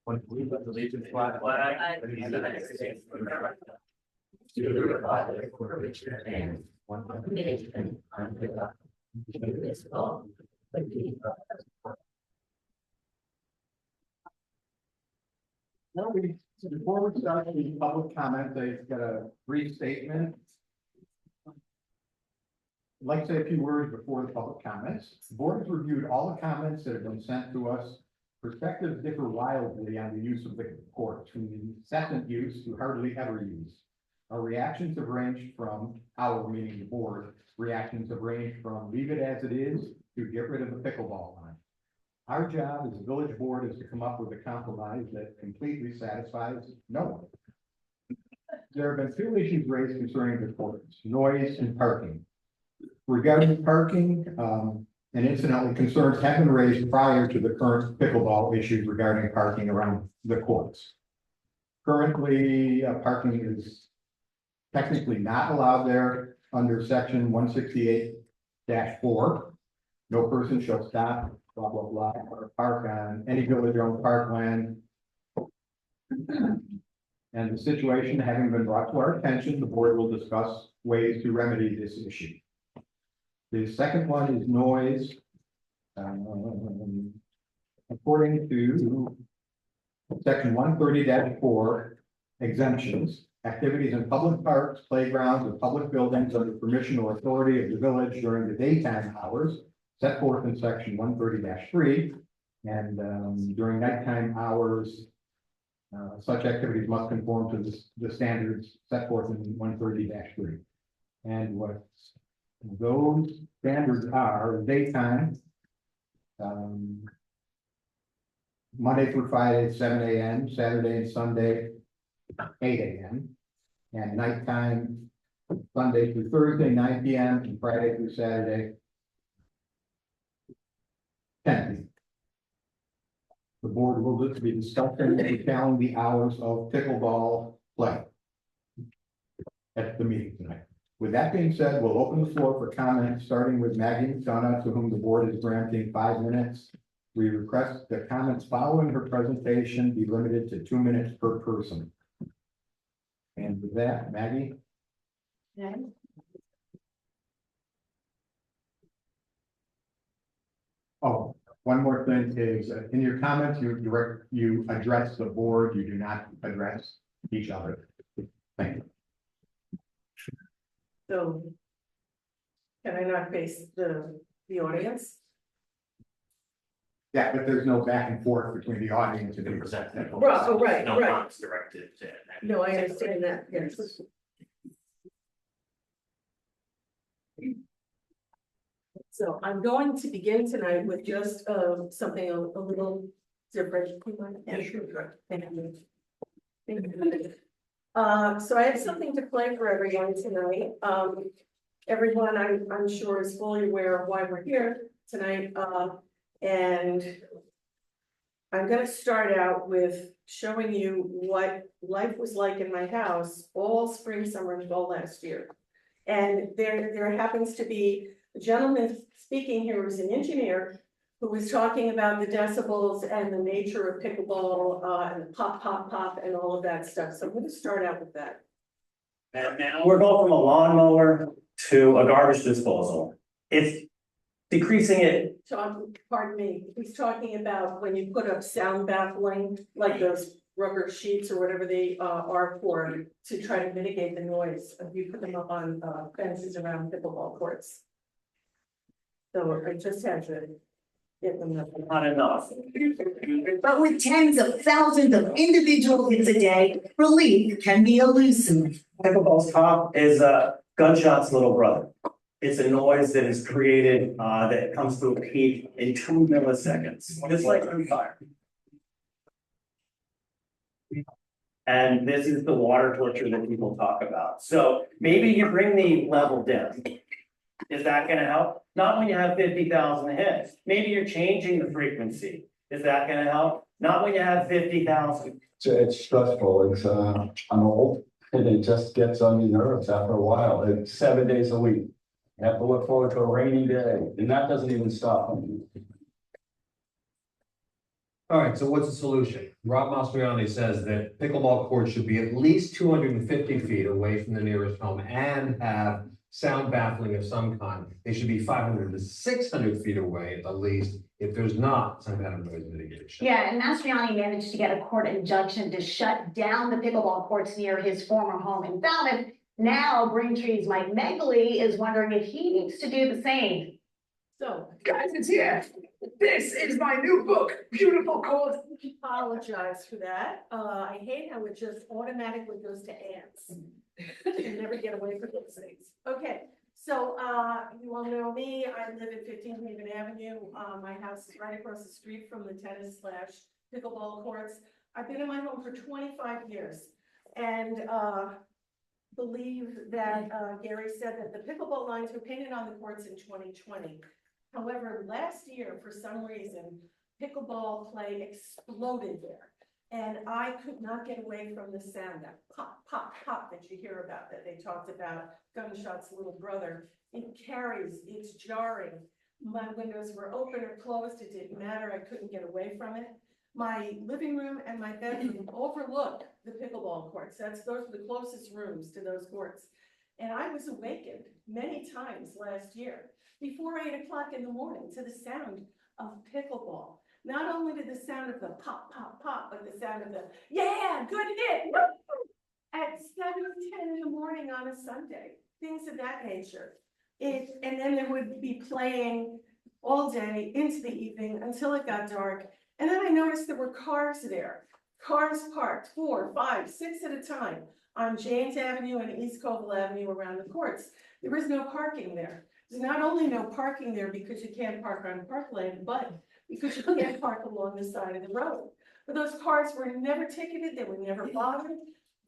When we put the Legion flag of the United States of America. To the republic for which it stands, one nation under God, indivisible, with liberty. So before we start the public comment, I've got a brief statement. I'd like to say a few words before the public comments. The board has reviewed all the comments that have been sent to us. Perspectives differ wildly on the use of the courts, from incessant use to hardly ever use. Our reactions have ranged from, our meaning the board, reactions have ranged from leave it as it is to get rid of the pickleball line. Our job as a village board is to come up with a compromise that completely satisfies no one. There have been two issues raised concerning the courts, noise and parking. Regarding parking, and incidentally, concerns have been raised prior to the current pickleball issues regarding parking around the courts. Currently, parking is technically not allowed there under section 168-4. No person shall stop, blah, blah, blah, or park on any village-owned parkland. And the situation having been brought to our attention, the board will discuss ways to remedy this issue. The second one is noise. According to section 130-4 exemptions, activities in public parks, playgrounds, and public buildings under permission or authority of the village during the daytime hours set forth in section 130-3, and during nighttime hours, such activities must conform to the standards set forth in 130-3. And what those standards are: daytime, Monday through Friday, 7 a.m., Saturday and Sunday, 8 a.m., and nighttime, Sunday through Thursday, 9 p.m., and Friday through Saturday, 10 p.m. The board will be discussing and counting the hours of pickleball play at the meeting tonight. With that being said, we'll open the floor for comments, starting with Maggie McDonough, to whom the board is granting 5 minutes. We request that comments following her presentation be limited to 2 minutes per person. And with that, Maggie. Okay. Oh, one more thing is, in your comments, you address the board, you do not address each other. Thank you. So can I not face the audience? Yeah, but there's no back and forth between the audience and the Present that. Right, oh, right, No right. comments directed to. No, I understand that, yes. So I'm going to begin tonight with just something a little different. Yeah, sure, go ahead. Thank you. Thank you. So I have something to play for everyone tonight. Everyone I'm sure is fully aware of why we're here tonight. And I'm gonna start out with showing you what life was like in my house all spring, summer, and fall last year. And there happens to be a gentleman speaking here who's an engineer who was talking about the decibels and the nature of pickleball, and the pop, pop, pop, and all of that stuff. So I'm gonna start out with that. And we're going from a lawnmower to a garbage disposal. It's decreasing it. Pardon me, he's talking about when you put up sound baffling, like those rubber sheets or whatever they are for, to try to mitigate the noise. You put them up on fences around pickleball courts. So I just had to get them up. Not enough. But with tens of thousands of individual hits a day, relief can be elusive. Pickleball's top is gunshot's little brother. It's a noise that is created that comes to a peak in 2 milliseconds. It's like fire. And this is the water torture that people talk about. So maybe you bring the level down. Is that gonna help? Not when you have 50,000 hits. Maybe you're changing the frequency. Is that gonna help? Not when you have 50,000. It's stressful, I'm old, and it just gets on your nerves after a while, it's 7 days a week. You have to look forward to a rainy day, and that doesn't even stop. All right, so what's the solution? Rob Mastriani says that pickleball courts should be at least 250 feet away from the nearest home and have sound baffling of some kind. They should be 500 to 600 feet away at the least, if there's not some kind of noise mitigation. Yeah, and Mastriani managed to get a court injunction to shut down the pickleball courts near his former home in Falmouth. Now Braintree's Mike Megley is wondering if he needs to do the same. So, Guys, it's here. This is my new book, Beautiful Court. apologize for that. I hate how it just automatically goes to ants. You never get away from those things. Okay, so, you all know me. I live at 15 Haven Avenue. My house is right across the street from the tennis/pickleball courts. I've been in my home for 25 years and, believe that, Gary said that the pickleball lines were painted on the courts in 2020. However, last year, for some reason, pickleball play exploded there. And I could not get away from the sound, that pop, pop, pop that you hear about, that they talked about, Gunshot's little brother. It carries, it's jarring. My windows were open or closed, it didn't matter, I couldn't get away from it. My living room and my bedroom overlook the pickleball courts. Those are the closest rooms to those courts. And I was awakened many times last year, before 8 o'clock in the morning, to the sound of pickleball. Not only to the sound of the pop, pop, pop, but the sound of the, yeah, good hit, woo! At 7:10 in the morning on a Sunday, things of that nature. And then they would be playing all day into the evening until it got dark. And then I noticed there were cars there, cars parked 4, 5, 6 at a time on James Avenue and East Covell Avenue around the courts. There was no parking there. There's not only no parking there because you can't park on parkland, but because you can't park along the side of the road. But those cars were never ticketed, they were never bothered.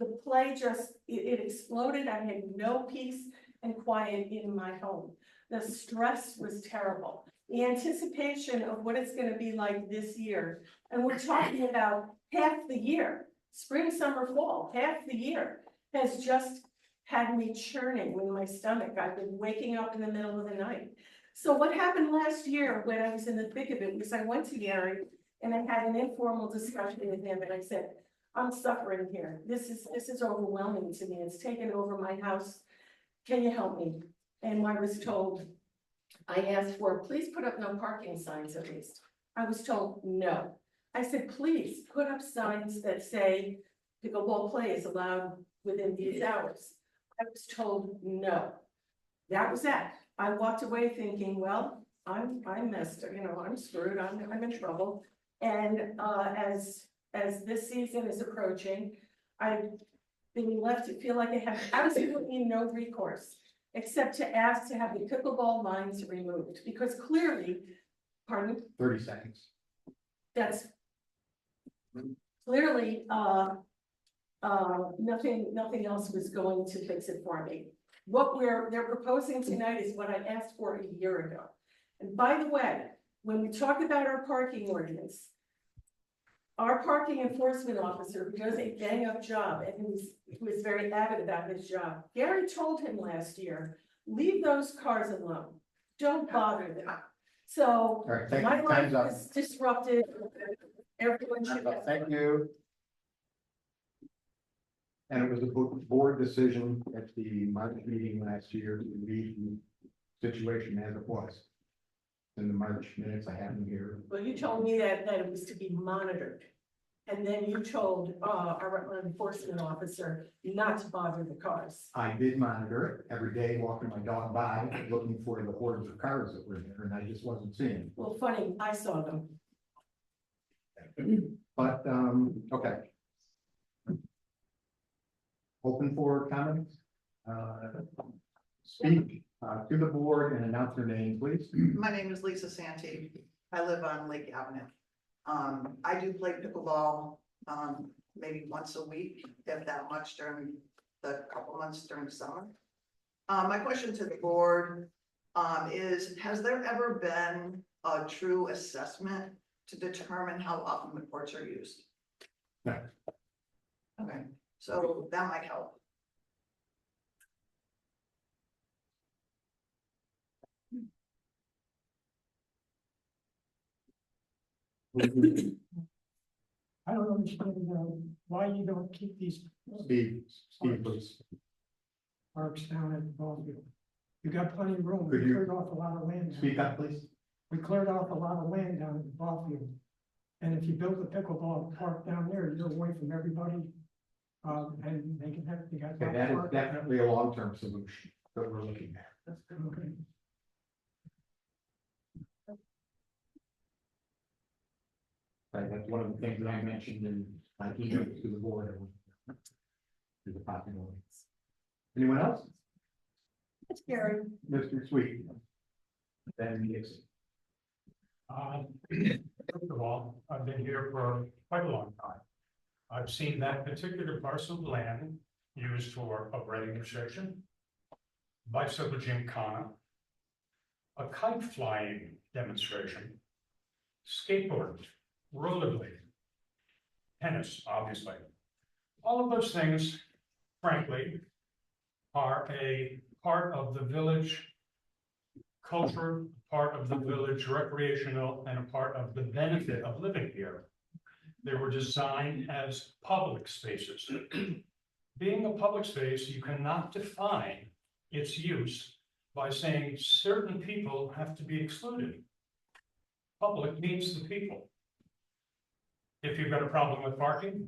The play just, it exploded. I had no peace and quiet in my home. The stress was terrible. The anticipation of what it's gonna be like this year. And we're talking about half the year, spring, summer, fall, half the year has just had me churning in my stomach. I've been waking up in the middle of the night. So what happened last year when I was in the thick of it was I went to Gary and I had an informal discussion with him and I said, I'm suffering here. This is overwhelming to me. It's taken over my house. Can you help me? And I was told, I asked for, please put up no parking signs at least. I was told, no. I said, please put up signs that say pickleball play is allowed within these hours. I was told, no. That was that. I walked away thinking, well, I'm messed, I'm screwed, I'm in trouble. And, as this season is approaching, I've been left to feel like I have absolutely no recourse except to ask to have the pickleball lines removed, because clearly, pardon, 30 seconds. that's clearly, nothing else was going to fix it for me. What they're proposing tonight is what I asked for a year ago. And by the way, when we talk about our parking ordinance, our parking enforcement officer, who does a bang up job and who is very avid about his job, Gary told him last year, leave those cars alone. Don't bother them. So All right, thank my you. life Time's up. was disrupted. Everyone should know. Thank you. And it was a board decision at the March meeting last year to leave the situation as it was. In the March minutes I have them here. Well, you told me that it was to be monitored. And then you told our enforcement officer not to bother the cars. I did monitor it every day, walking my dog by, looking for the hordes of cars that were there, and I just wasn't seeing them. Well, funny, I saw them. But, okay. Open for comments? Speak to the board and announce your name, please. My name is Lisa Santee. I live on Lake Avenue. I do play pickleball, maybe once a week, if that much during the couple months during summer. My question to the board, is, has there ever been a true assessment to determine how often the courts are used? No. Okay, so that might help. I don't understand, why you don't keep these Steve, please. parks down at the ball field. You got plenty of room, we Could you cleared off a lot of land. Speak up, please. We cleared off a lot of land down at the ball field. And if you build a pickleball park down there, you're away from everybody. And they can have, you got. Okay, that is definitely a long-term solution that we're looking at. Okay. Right, that's one of the things that I mentioned in my email to the board. To the possibilities. Anyone else? It's Gary. Mr. Sweet. Then Dixon. First of all, I've been here for quite a long time. I've seen that particular parcel of land used for a breeding restriction, bicycle gymkhana, a kite flying demonstration, skateboard, rollerblade, tennis, obviously. All of those things, frankly, are a part of the village culture, part of the village recreational, and a part of the benefit of living here. They were designed as public spaces. Being a public space, you cannot define its use by saying certain people have to be excluded. Public means the people. If you've got a problem with parking,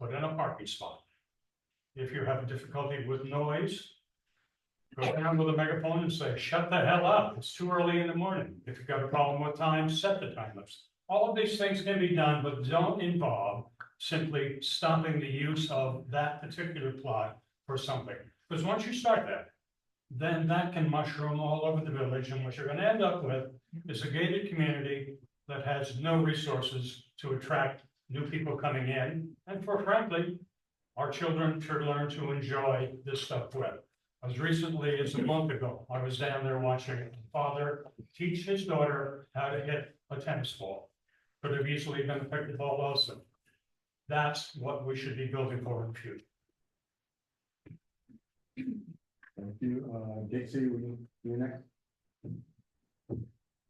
put in a parking spot. If you have a difficulty with noise, go down with a megaphone and say, shut the hell up, it's too early in the morning. If you've got a problem with time, set the timers. All of these things can be done, but don't involve simply stopping the use of that particular plot for something. Because once you start that, then that can mushroom all over the village, and what you're gonna end up with is a gated community that has no resources to attract new people coming in, and for frankly, our children should learn to enjoy this stuff with. As recently as a month ago, I was down there watching a father teach his daughter how to hit a tennis ball. Could have easily been a pickleball also. That's what we should be building for in the future. Thank you. Dixie, you next?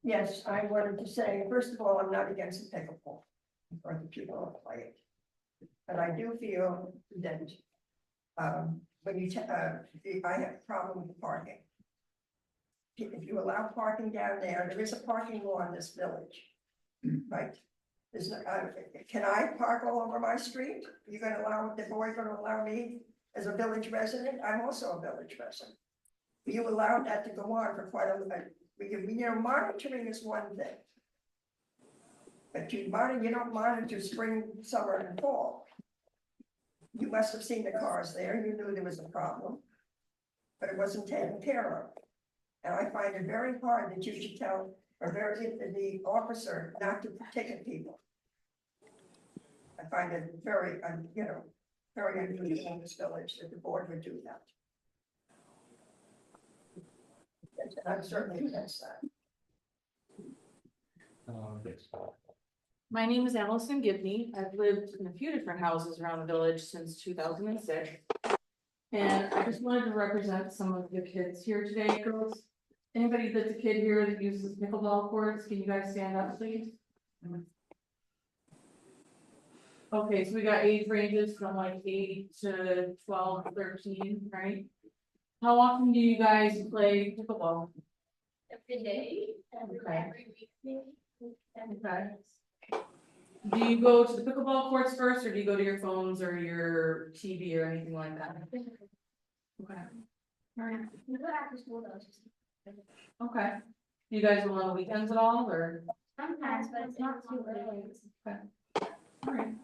Yes, I wanted to say, first of all, I'm not against the pickleball or the people who play it. But I do feel that, when you, I have a problem with parking. If you allow parking down there is a parking law in this village, right? Is can I park all over my street? You're gonna allow, the board gonna allow me as a village resident? I'm also a village resident. You allowed that to go on for quite a, monitoring is one thing. But you don't monitor spring, summer, and fall. You must have seen the cars there, you knew there was a problem, but it wasn't taken care of. And I find it very hard that you should tell the officer not to ticket people. I find it very, very unusual in this village that the board would do that. And I'm certainly against that. My name is Allison Gibney. I've lived in a few different houses around the village since 2006. And I just wanted to represent some of the kids here today. Girls, anybody that's a kid here that uses pickleball courts, can you guys stand up, please? Okay, so we got age ranges from like 8 to 12, 13, right? How often do you guys play pickleball? Every day, Okay. every week. Okay. Do you go to the pickleball courts first, or do you go to your phones or your TV or anything like that? Okay. Alright. We go after school though. Okay. Do you guys go on the weekends at all, or? Sometimes, but it's not too early. Alright.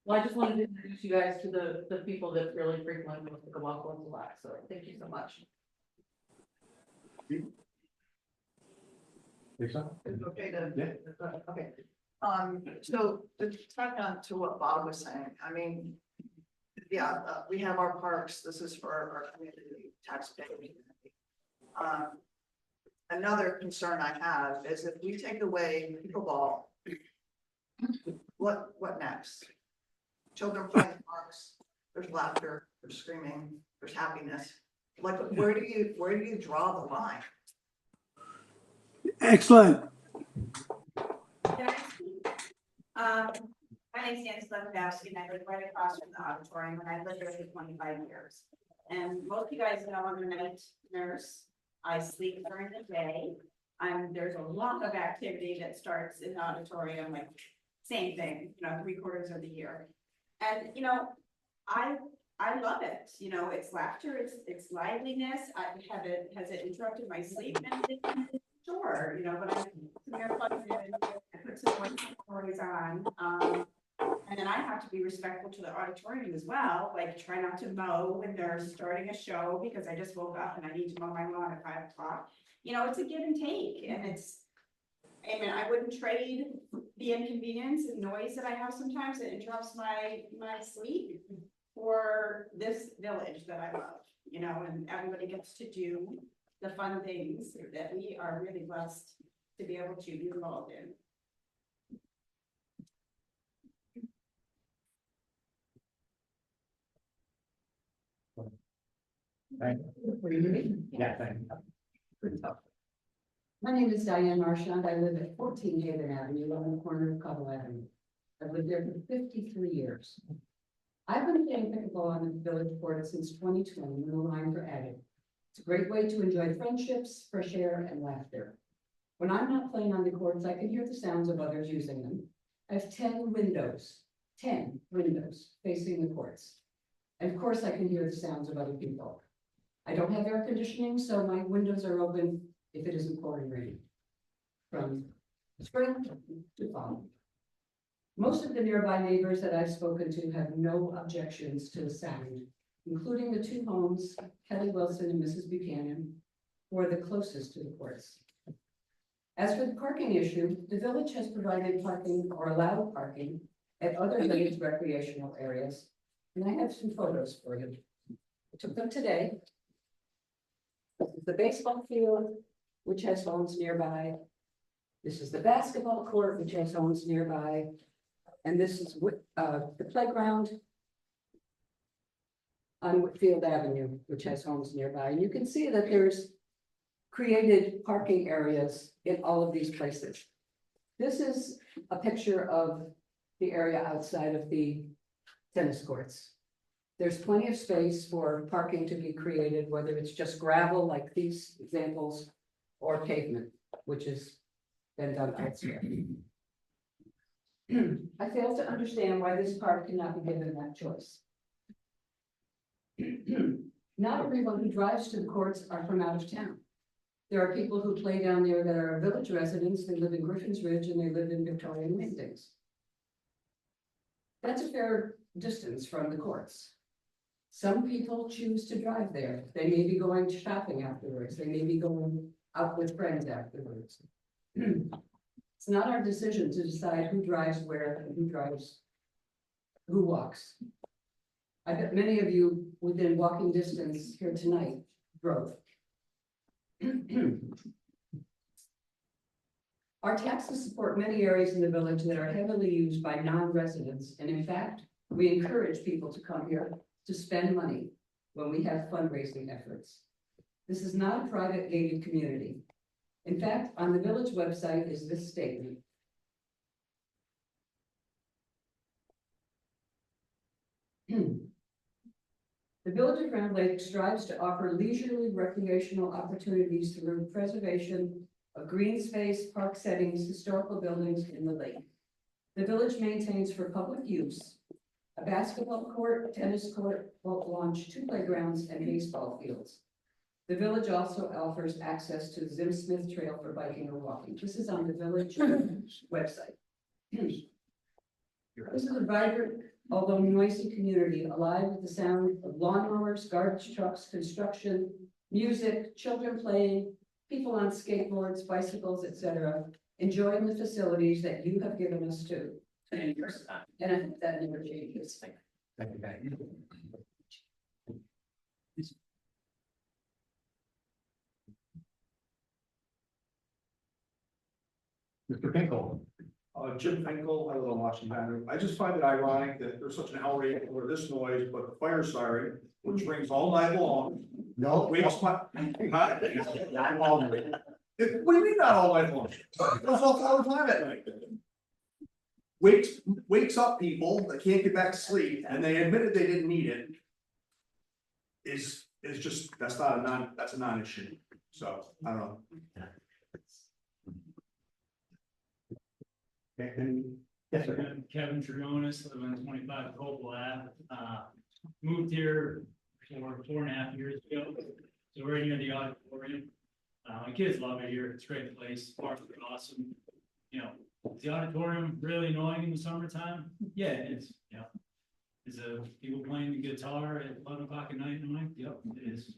Well, I just wanted to introduce you guys to the people that really frequent the pickleball courts a lot, so thank you so much. Lisa? It's okay to, Yeah. okay. So to tack on to what Bob was saying, I mean, yeah, we have our parks, this is for our community, taxpayers. Another concern I have is if we take away pickleball, what next? Children play in parks, there's laughter, there's screaming, there's happiness. Like, where do you draw the line? Excellent. Can I speak? My name's Nancy Lewandowski, and I live right across from the auditorium, and I've lived there for 25 years. And most of you guys know I'm a night nurse. I sleep during the day. There's a lot of activity that starts in the auditorium, like same thing, 3/4 of the year. And, I love it, it's laughter, it's liveliness. Has it interrupted my sleep? Sure, but I put some voice stories on. And then I have to be respectful to the auditorium as well, like try not to mow when they're starting a show because I just woke up and I need to mow my lawn at 5 o'clock. It's a give and take, and I wouldn't trade the inconvenience and noise that I have sometimes that interrupts my sleep for this village that I love, and everybody gets to do the fun things that we are really blessed to be able to be involved in. Thank you. Yeah, thank you. My name is Diane Marchand. I live at 14 Haven Avenue on the corner of Cuttle Avenue. I've lived there for 53 years. I've been playing pickleball on the village court since 2020 when the lines were added. It's a great way to enjoy friendships, fresh air, and laughter. When I'm not playing on the courts, I can hear the sounds of others using them. I have 10 windows facing the courts. And of course, I can hear the sounds of other people. I don't have air conditioning, so my windows are open if it isn't pouring rain. From spring to fall. Most of the nearby neighbors that I've spoken to have no objections to the sound, including the 2 homes, Kelly Wilson and Mrs. Buchanan, who are the closest to the courts. As for the parking issue, the village has provided parking or allowed parking at other village recreational areas, and I have some photos for you. I took them today. This is the baseball field, which has homes nearby. This is the basketball court, which has homes nearby. And this is the playground on Whitfield Avenue, which has homes nearby. And you can see that there's created parking areas in all of these places. This is a picture of the area outside of the tennis courts. There's plenty of space for parking to be created, whether it's just gravel like these examples or pavement, which has been done elsewhere. I fail to understand why this park cannot be given that choice. Not everyone who drives to the courts are from out of town. There are people who play down there that are village residents, they live in Griffin's Ridge and they live in Victoria and Windings. That's a fair distance from the courts. Some people choose to drive there. They may be going shopping afterwards. They may be going out with friends afterwards. It's not our decision to decide who drives where and who walks. I bet many of you within walking distance here tonight drove. Our taxes support many areas in the village that are heavily used by non-residents, and in fact, we encourage people to come here to spend money when we have fundraising efforts. This is not a private gated community. In fact, on the village website is this statement. The Village of Round Lake strives to offer leisurely recreational opportunities through preservation of green space, park settings, historical buildings in the lake. The village maintains for public use a basketball court, tennis court, boat launch, 2 playgrounds, and baseball fields. The village also offers access to the Zim Smith Trail for biking or walking. This is on the village website. This is a vibrant, although noisy community, alive with the sound of lawnmowers, garbage trucks, construction, music, children playing, people on skateboards, bicycles, etc., enjoying the facilities that you have given us too. And I think that never changes. Thank you, Patty. Mr. Pinkel. Jim Finkel, I live on Washington Avenue. I just find it ironic that there's such an outrage over this noise, but the fire siren, which rings all night long. No. Wakes my. Huh? I'm all right. What do you mean not all night long? It goes off all the time at night. wakes up people that can't get back to sleep, and they admitted they didn't need it. Is just, that's a non-issue, so, I don't know. Yes, sir. I'm Kevin Trigonis, live on 25 Copel Ave. Moved here for 4.5 years ago, so right near the auditorium. My kids love it here, it's a great place, parks are awesome. You know, is the auditorium really annoying in the summertime? Yeah, it is, yeah. Is people playing the guitar at 11 o'clock at night annoying? Yep, it is.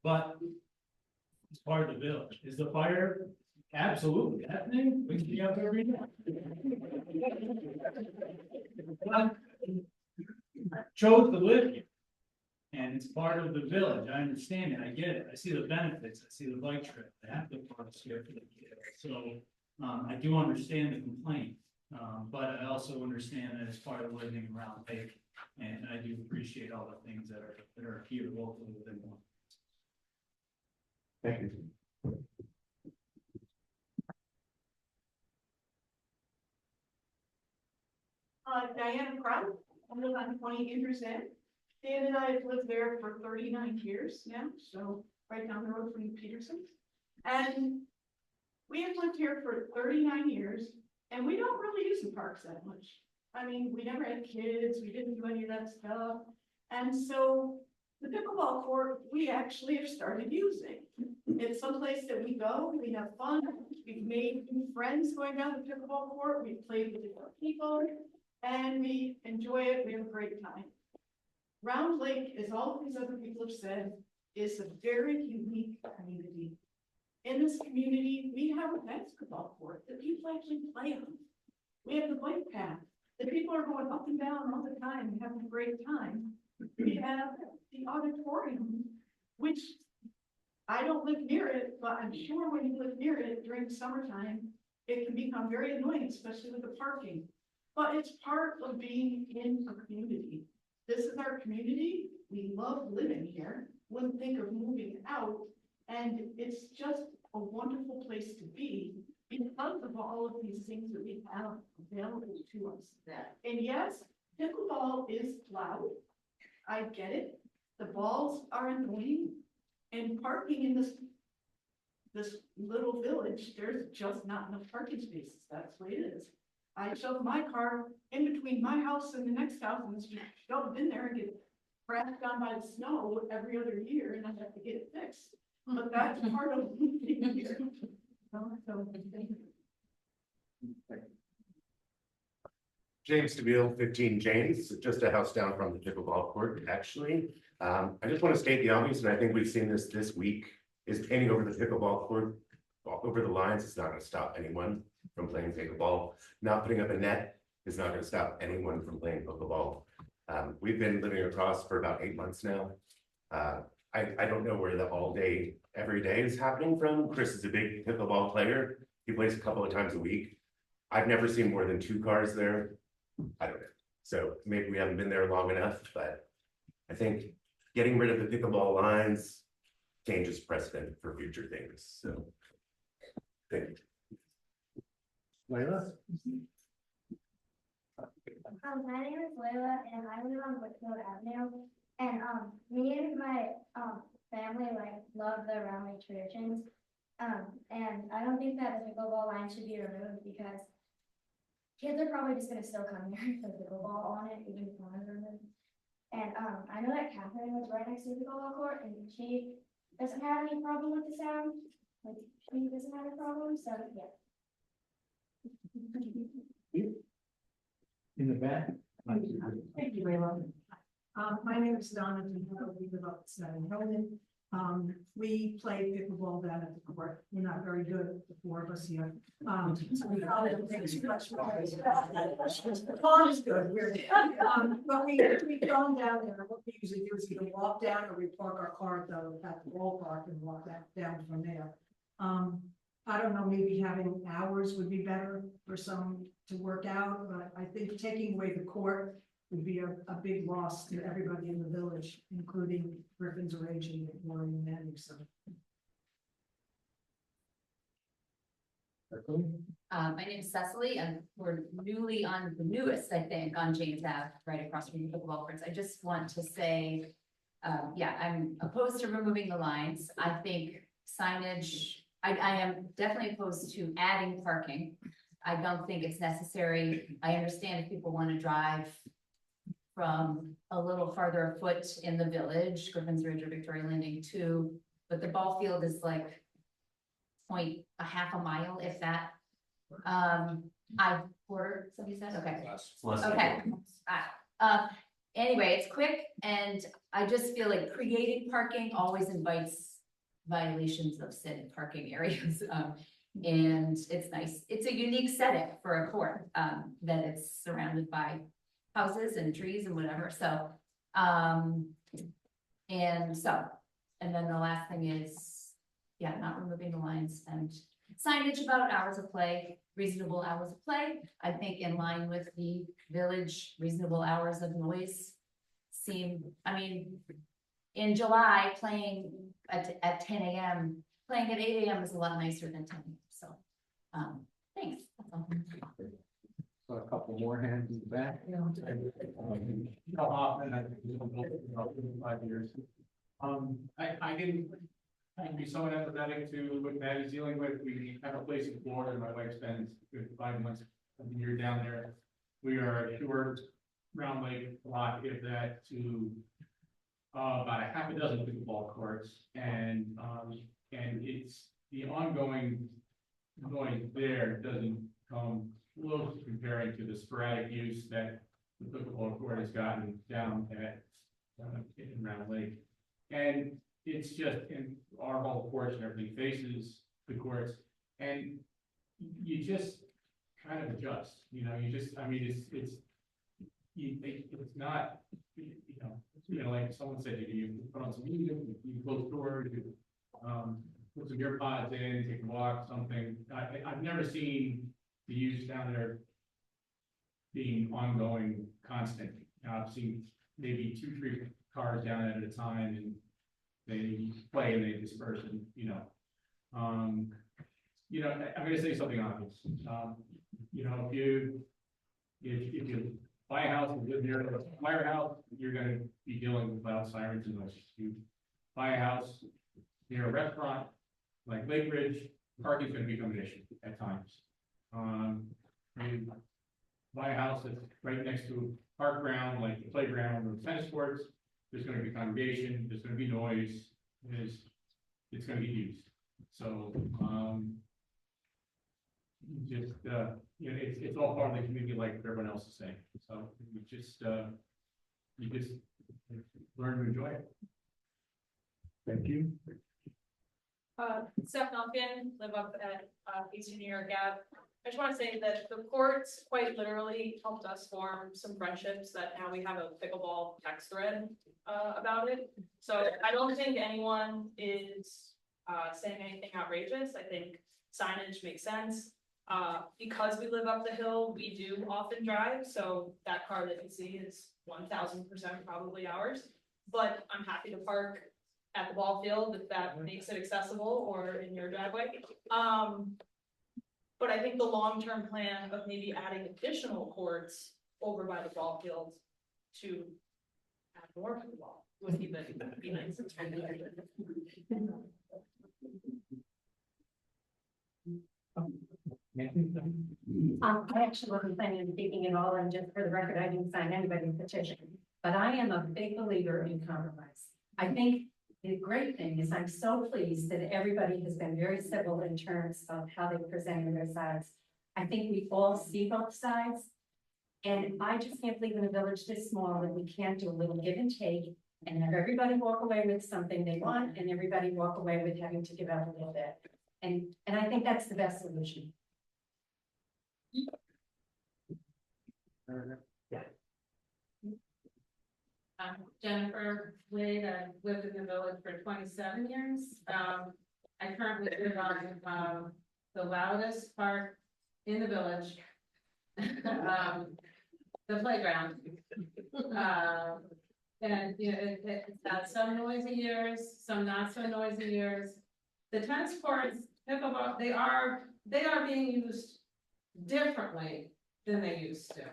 But it's part of the village. Is the fire absolutely happening? We can be out there every day. I chose to live here. And it's part of the village. I understand it. I get it. I see the benefits. I see the bike trip. I have the parks here for the kids. So I do understand the complaint. But I also understand that it's part of living around Lake. And I do appreciate all the things that are here locally within one. Thank you. Diana Crown, I live on 20 Andrews Inn. Dan and I have lived there for 39 years now, so right down the road from Peterson. And we have lived here for 39 years, and we don't really use the parks that much. I mean, we never had kids, we didn't do any of that stuff. And so the pickleball court, we actually have started using. It's someplace that we go, we have fun, we've made new friends going down the pickleball court, we've played with different people, and we enjoy it, we have a great time. Round Lake, as all of these other people have said, is a very unique community. In this community, we have a basketball court that people actually play on. We have the bike path that people are going up and down all the time and having a great time. We have the auditorium, which I don't live near it, but I'm sure when you live near it during the summertime, it can become very annoying, especially with the parking. But it's part of being in a community. This is our community. We love living here. Wouldn't think of moving out. And it's just a wonderful place to be because of all of these things that we have available to us. And yes, pickleball is loud. I get it. The balls are annoying. And parking in this little village, there's just not enough parking spaces. That's the way it is. I shove my car in between my house and the next house and just shove it in there and get crashed down by the snow every other year, and I have to get it fixed. But that's part of living here. So, James DeVille, 15 James, just a house down from the pickleball court, actually. I just want to state the obvious, and I think we've seen this week, is painting over the pickleball court, over the lines, is not going to stop anyone from playing pickleball. Not putting up a net is not going to stop anyone from playing pickleball. We've been living across for about 8 months now. I don't know where the all day, every day is happening from. Chris is a big pickleball player. He plays a couple of times a week. I've never seen more than 2 cars there. I don't know. So maybe we haven't been there long enough, but I think getting rid of the pickleball lines changes precedent for future things. So thank you. Layla? My name is Layla and I live on Whitfield Avenue. And me and my family love the Round Lake traditions. And I don't think that the pickleball line should be removed because kids are probably just gonna still come here and play pickleball on it, even if one is removed. And I know that Catherine was right next to the pickleball court and she doesn't have any problem with the sound. Like she doesn't have a problem, so yeah. In the back. Thank you, Layla. My name is Donna. We live up in Hilton. We play pickleball down at the court. We're not very good, the 4 of us here. So we probably don't take too much. The pond is good. But we've gone down there. What we usually do is either walk down or we park our car at the ballpark and walk down from there. I don't know, maybe having hours would be better for some to work out, but I think taking away the court would be a big loss to everybody in the village, including Griffin's Ridge and Warren and Manning, so. My name is Cecily, and we're newly on the newest, I think, on James Ave, right across from the pickleball courts. I just want to say, yeah, I'm opposed to removing the lines. I think signage, I am definitely opposed to adding parking. I don't think it's necessary. I understand if people want to drive from a little farther afoot in the village, Griffin's Ridge or Victoria Landing too, but the ball field is like a half a mile, if that. Quarter, somebody said, okay. Okay. Anyway, it's quick, and I just feel like creating parking always invites violations of said parking areas. And it's nice. It's a unique setting for a court, that it's surrounded by houses and trees and whatever. So, and then the last thing is, yeah, not removing the lines and signage about hours of play, reasonable hours of play. I think in line with the village, reasonable hours of noise seem, I mean, in July, playing at 10 a.m., playing at 8 a.m. is a lot nicer than 10 a.m. So, thanks. That's all. So a couple more hands in the back. How often, I think, it's been 5 years. I can be somewhat empathetic to what Matt is dealing with. We have a place in Florida, and my wife spends 5 months of the year down there. We are a short Round Lake block, if that, to about a half a dozen pickleball courts, and it's the ongoing noise there doesn't come close to comparing to the sporadic use that the pickleball court has gotten down at in Round Lake. And it's just in our whole courts and everything faces the courts, and you just kind of adjust, you know, you just, I mean, it's not, like someone said, you put on some music, you close doors, you put some ear pods in, take a walk, something. I've never seen the use down there being ongoing, constant. I've seen maybe 2-3 cars down at a time, and they play and they disperse, and I'm going to say something obvious. If you buy a house and live near a firehouse, you're going to be dealing with loud sirens and noises. You buy a house near a restaurant like Lake Ridge, parking is going to become an issue at times. You buy a house that's right next to a park ground like the playground or the tennis courts, there's going to be congregation, there's going to be noise, it's going to be used. So, it's all part of the community, like everyone else is saying. So you just learn to enjoy it. Thank you. Steph Duncan, live up at Eastern New York Ave. I just want to say that the courts quite literally helped us form some friendships that now we have a pickleball text thread about it. So I don't think anyone is saying anything outrageous. I think signage makes sense. Because we live up the hill, we do often drive. So that car that you see is 1000% probably ours. But I'm happy to park at the ball field if that makes it accessible, or in your driveway. But I think the long-term plan of maybe adding additional courts over by the ball field to add more to the ball would be nice. I actually wasn't planning on speaking at all, and just for the record, I didn't sign anybody's petition. But I am a big believer in compromise. I think the great thing is I'm so pleased that everybody has been very civil in terms of how they presented their sides. I think we all see both sides. And I just can't believe in a village this small that we can't do a little give and take and have everybody walk away with something they want, and everybody walk away with having to give out a little bit. And I think that's the best solution. I'm Jennifer Wade. I've lived in the village for 27 years. I currently live on the loudest part in the village, the playground. And it's got some noisy years, some not so noisy years. The tennis courts, pickleball, they are being used differently than they used to.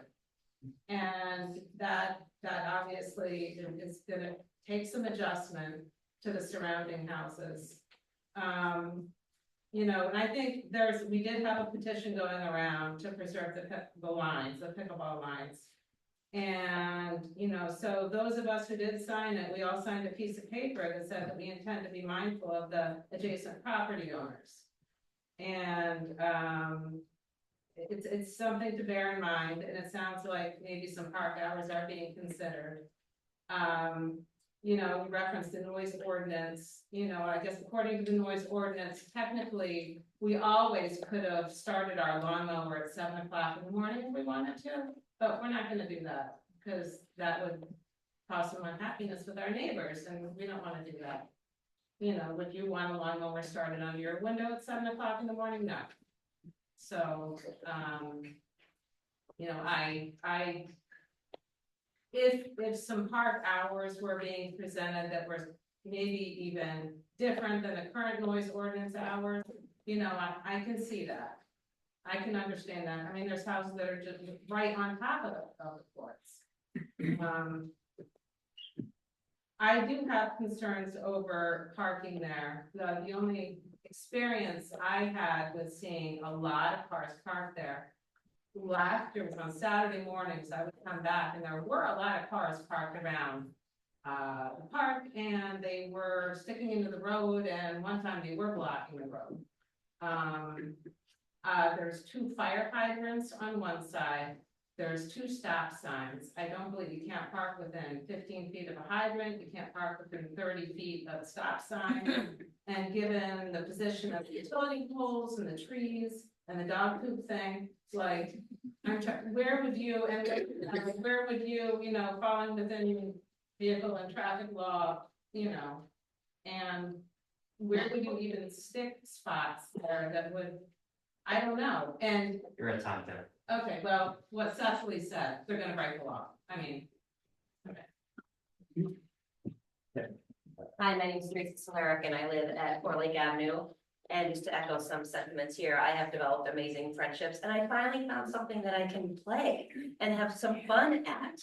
And that obviously is gonna take some adjustment to the surrounding houses. You know, and I think we did have a petition going around to preserve the lines, the pickleball lines. And, you know, so those of us who did sign it, we all signed a piece of paper that said that we intend to be mindful of the adjacent property owners. And, it's something to bear in mind, and it sounds like maybe some park hours are being considered. You know, you referenced the noise ordinance, you know, I guess according to the noise ordinance, technically, we always could have started our lawnmower at 7 o'clock in the morning if we wanted to, but we're not gonna do that, because that would cause some unhappiness with our neighbors, and we don't wanna do that. You know, would you want a lawnmower started on your window at 7 o'clock in the morning? No. So, you know, if some park hours were being presented that were maybe even different than the current noise ordinance hours, you know, I can see that. I can understand that. I mean, there's houses that are just right on top of the courts. I do have concerns over parking there. The only experience I had was seeing a lot of cars parked there. Last year was on Saturday mornings, I would come back and there were a lot of cars parked around the park, and they were sticking into the road, and one time they were blocking the road. There's 2 fire hydrants on one side. There's 2 stop signs. I don't believe you can't park within 15 feet of a hydrant. You can't park within 30 feet of a stop sign. And given the position of the utility poles and the trees and the dog poop thing, like, where would you, and where would you, you know, falling within vehicle and traffic law, you know, and where would you even stick spots there that would, I don't know, and. You're at time there. Okay, well, what Cecily said, they're gonna break the law, I mean. Hi, my name is Teresa Solaric and I live at 4 Lake Avenue. And just to echo some sentiments here, I have developed amazing friendships and I finally found something that I can play and have some fun at.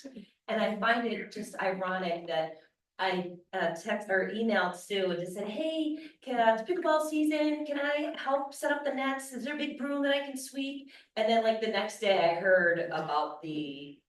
And I find it just ironic that I text or emailed Sue and just said, hey, it's pickleball season, can I help set up the nets? Is there a big broom that I can sweep? And then like the next day I heard about the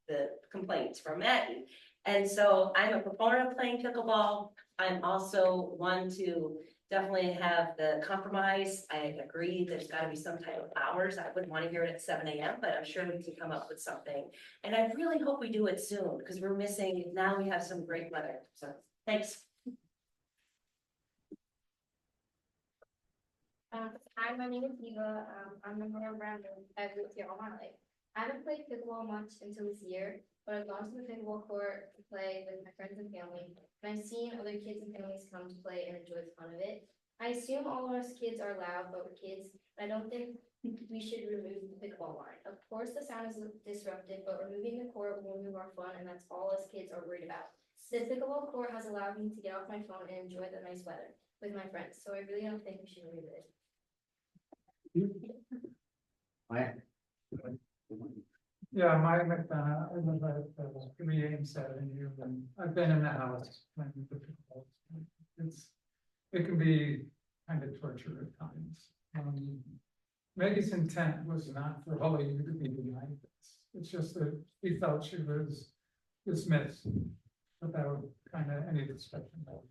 complaints from Maggie. And so I'm a proponent of playing pickleball. I'm also one to definitely have the compromise. I agree there's gotta be some type of hours. I wouldn't wanna hear it at 7 a.m., but I'm sure we can come up with something. And I really hope we do it soon, because we're missing, now we have some great weather, so thanks. Hi, my name is Eva. I'm a member of Brandon. I've lived here all my life. I haven't played pickleball much until this year, but I've gone to the pickleball court to play with my friends and family. And I've seen other kids and families come to play and enjoy the fun of it. I assume all of us kids are loud, but we're kids. I don't think we should remove the pickleball line. Of course, the sound is disruptive, but removing the court will remove our fun, and that's all us kids are worried about. The pickleball court has allowed me to get off my phone and enjoy the nice weather with my friends, so I really don't think we should remove it. Yeah, Mike McDonough, I live at 3 Ames Avenue, and I've been in the house playing with the pickleball. It can be kind of torture at times. Maggie's intent was not for Holly to be denied this. It's just that we felt she was dismissed without kind of any discussion about it.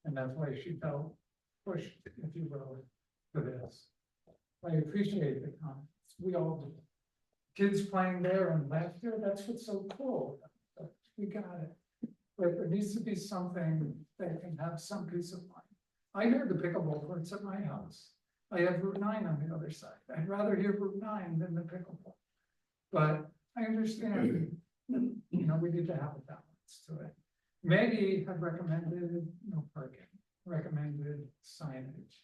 And that's why she felt pushed, if you will, for this. I appreciate the comments. We all do. Kids playing there and laughter, that's what's so cool. We got it. But there needs to be something that can have some peace of mind. I hear the pickleball courts at my house. I have Route 9 on the other side. I'd rather hear Route 9 than the pickleball. But I understand, you know, we need to have a balance to it. Maggie had recommended no parking, recommended signage.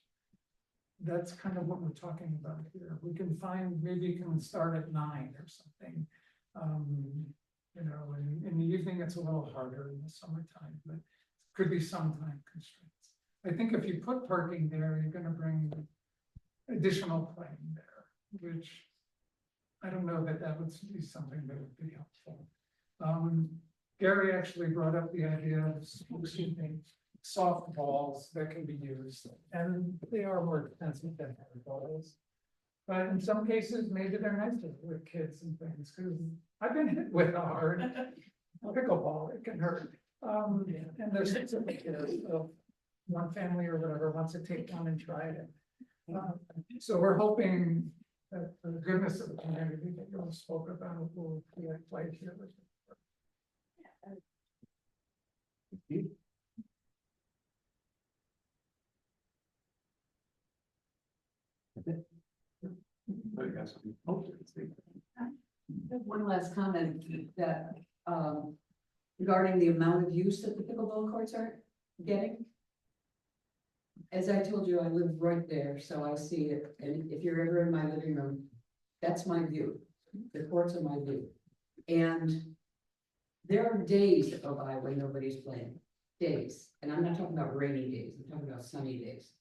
That's kind of what we're talking about here. We can find, maybe you can start at 9 or something. You know, and in the evening, it's a little harder in the summertime, but could be some time constraints. I think if you put parking there, you're gonna bring additional playing there, which I don't know that that would be something that would be helpful. Gary actually brought up the idea of, excuse me, soft balls that can be used, and they are more expensive than hard balls. But in some cases, maybe they're nicer with kids and things, because I've been hit with a hard pickleball, it can hurt. And there's some kids of one family or whatever wants to take one and try it. So we're hoping that the goodness of the community that you all spoke about will be at play here. One last comment that, regarding the amount of use that the pickleball courts are getting. As I told you, I live right there, so I see it, and if you're ever in my living room, that's my view. The courts are my view. And there are days that go by when nobody's playing, days, and I'm not talking about rainy days, I'm talking about sunny days.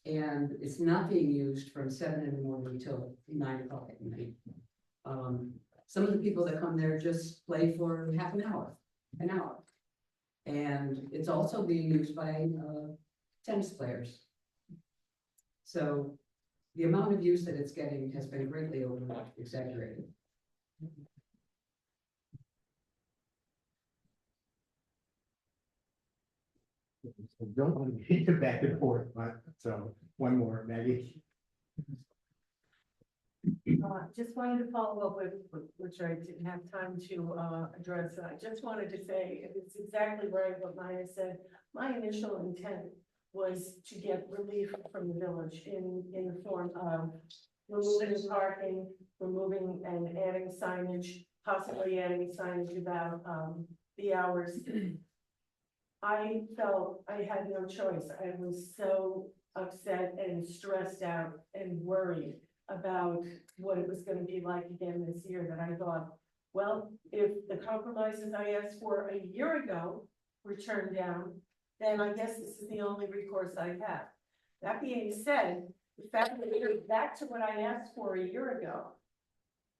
And it's not being used from 7 in the morning till 9 o'clock at night. Some of the people that come there just play for half an hour. And it's also being used by tennis players. So the amount of use that it's getting has been greatly exaggerated. Don't want to get it back and forth, but so one more, Maggie. Just wanted to follow up with, which I didn't have time to address. I just wanted to say, it's exactly right what Maya said. My initial intent was to get relief from the village in the form of removing the parking, removing and adding signage, possibly adding signage about the hours. I felt I had no choice. I was so upset and stressed out and worried about what it was going to be like again this year that I thought, well, if the compromises I asked for a year ago were turned down, then I guess this is the only recourse I have. That being said, the fact that we're back to what I asked for a year ago,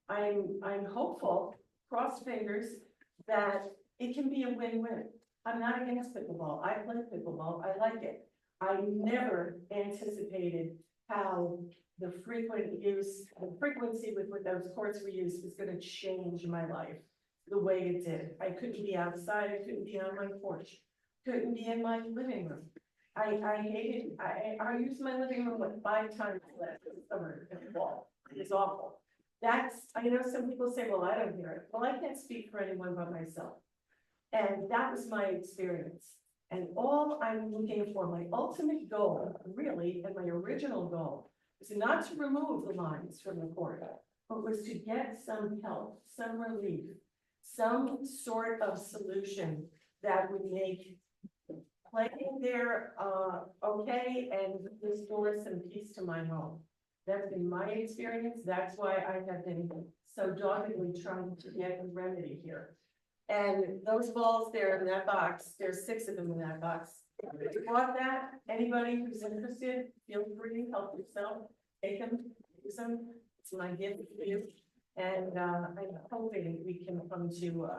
I'm hopeful, cross fingers, that it can be a win-win. I'm not against pickleball. I play pickleball. I like it. I never anticipated how the frequency with what those courts were used was going to change my life the way it did. I couldn't be outside. I couldn't be on my porch. Couldn't be in my living room. I hated, I used my living room like 5 times last summer in the fall. It's awful. I know some people say, well, I don't hear it. Well, I can't speak for anyone but myself. And that was my experience. And all I'm looking for, my ultimate goal, really, and my original goal, was not to remove the lines from the court, but was to get some help, some relief, some sort of solution that would make playing there okay and restore some peace to my home. That's been my experience. That's why I have been so doggedly trying to get a remedy here. And those balls there in that box, there's 6 of them in that box. If you want that, anybody who's interested, feel free, help yourself, take them, use them. It's my gift to you. And I'm hoping we can come to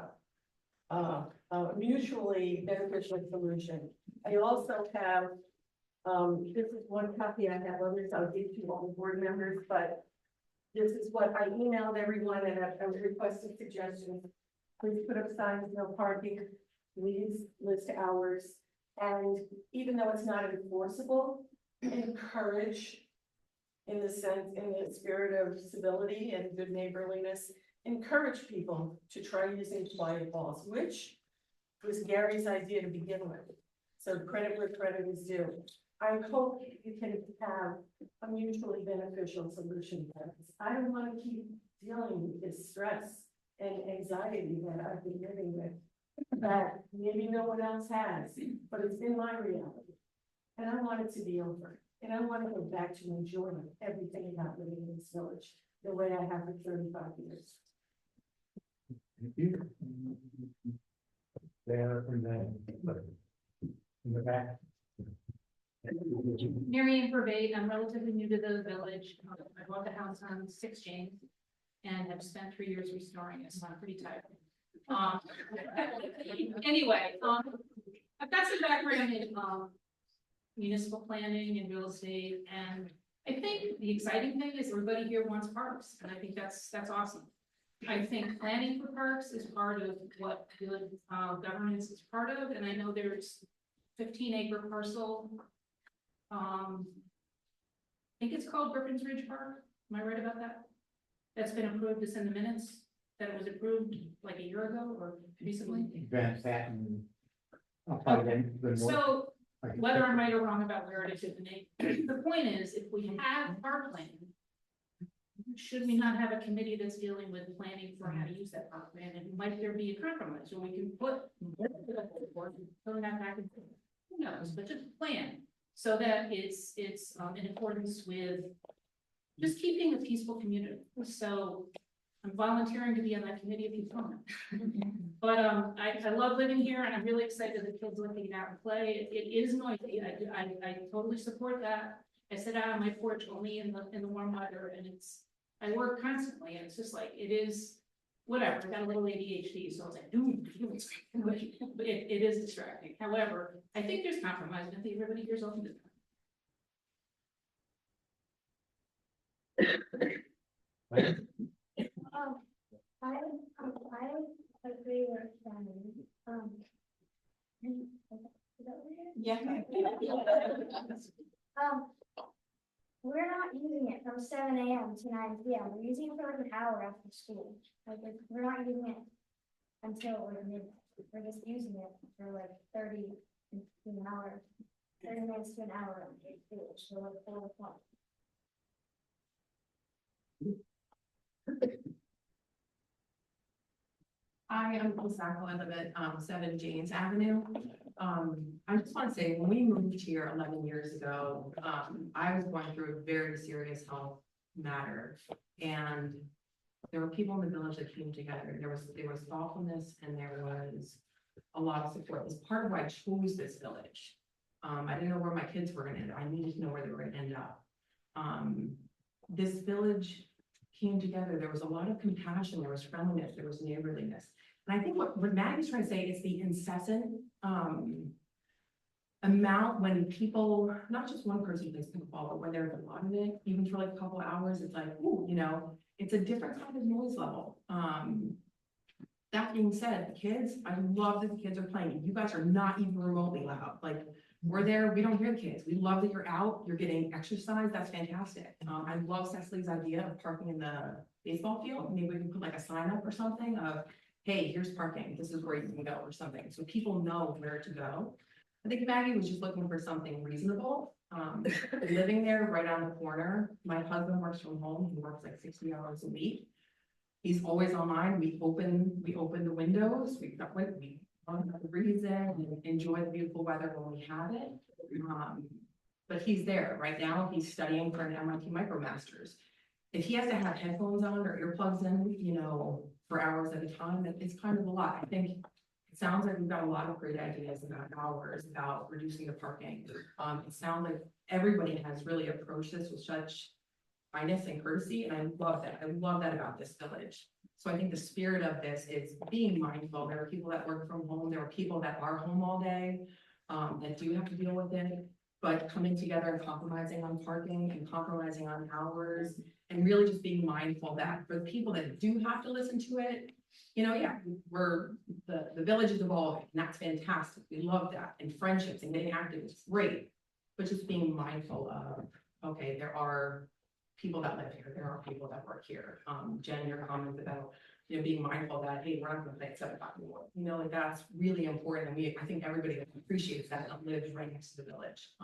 a mutually beneficial solution. I also have, this is one copy I have, others I'll give to all the board members, but this is what I emailed everyone and I requested suggestions. Please put up signs, no parking, please list hours. And even though it's not enforceable, encourage in the spirit of civility and good neighborliness, encourage people to try using quiet balls, which was Gary's idea to begin with. So credit where credit is due. I hope you can have a mutually beneficial solution to this. I don't want to keep dealing with this stress and anxiety that I've been living with, that maybe no one else has, but it's been my reality. And I want it to be over. And I want to go back to enjoying everything about living in this village the way I have for 35 years. Thank you. There and then in the back. Marianne Purvey, I'm relatively new to the village. I bought the house on 6 James. and have spent 3 years restoring it, so I'm pretty tired. Anyway, I've got some background in, municipal planning and real estate, and I think the exciting thing is everybody here wants parks, and I think that's awesome. I think planning for parks is part of what good, governance is part of, and I know there's 15-acre parcel. I think it's called Griffin's Ridge Park. Am I right about that? That's been approved, it's in the minutes, that it was approved like a year ago or recently. Van Staten. The north. So whether I'm right or wrong about where it is in the name, the point is, if we have parkland, should we not have a committee that's dealing with planning for how to use that parkland? And might there be a compromise where we can put, turn that back and forth? Who knows, but just plan so that it's in accordance with just keeping a peaceful community. So I'm volunteering to be on that committee if you want. But I love living here, and I'm really excited that kids let me get out and play. It is noisy. I totally support that. I sit out on my porch only in the warm weather, and I work constantly, and it's just like it is whatever. I got a little ADHD, so I was like, but it is distracting. However, I think there's compromise, and I think everybody here's open to that. I agree with Shannon. Yeah. We're not using it from 7 AM to 9 PM. We're using it for like an hour after school. We're not using it until like midnight. We're just using it for like 30 to an hour, 30 minutes to an hour. So like 4 o'clock. I am Osaka, I live at 7 James Avenue. I just want to say, when we moved here 11 years ago, I was going through a very serious health matter. And there were people in the village that came together. There was thoughtfulness, and there was a lot of support. It's part of why I chose this village. I didn't know where my kids were gonna end up. I needed to know where they were gonna end up. This village came together. There was a lot of compassion, there was friendliness, there was neighborliness. And I think what Maggie's trying to say is the incessant amount when people, not just one person plays pickleball, but when there's a lot of it, even for like a couple of hours, it's like, ooh, you know, it's a different kind of noise level. That being said, the kids, I love that the kids are playing. You guys are not even remotely loud. Like, we're there, we don't hear the kids. We love that you're out, you're getting exercise. That's fantastic. I love Cecily's idea of parking in the baseball field. Maybe we can put like a sign up or something of, hey, here's parking. This is where you can go or something. So people know where to go. I think Maggie was just looking for something reasonable. Living there right on the corner, my husband works from home. He works like 60 hours a week. He's always online. We open the windows. We run the breeze in and enjoy the beautiful weather when we have it. But he's there right now. He's studying for an MIT MicroMasters. If he has to have headphones on or earplugs in, you know, for hours at a time, it's kind of a lot. I think it sounds like we've got a lot of great ideas about hours, about reducing the parking. It sounds like everybody has really approached this with such kindness and courtesy, and I love that. I love that about this village. So I think the spirit of this is being mindful. There are people that work from home. There are people that are home all day, that do have to deal with it, but coming together and compromising on parking and compromising on hours, and really just being mindful that for the people that do have to listen to it, you know, yeah, the village is evolving, and that's fantastic. We love that. And friendships and getting active is great, but just being mindful of, okay, there are people that live here, there are people that work here. Jen, your comment about, you know, being mindful that, hey, we're not gonna play at 7 o'clock anymore. You know, like that's really important. And I think everybody that appreciates that lives right next to the village.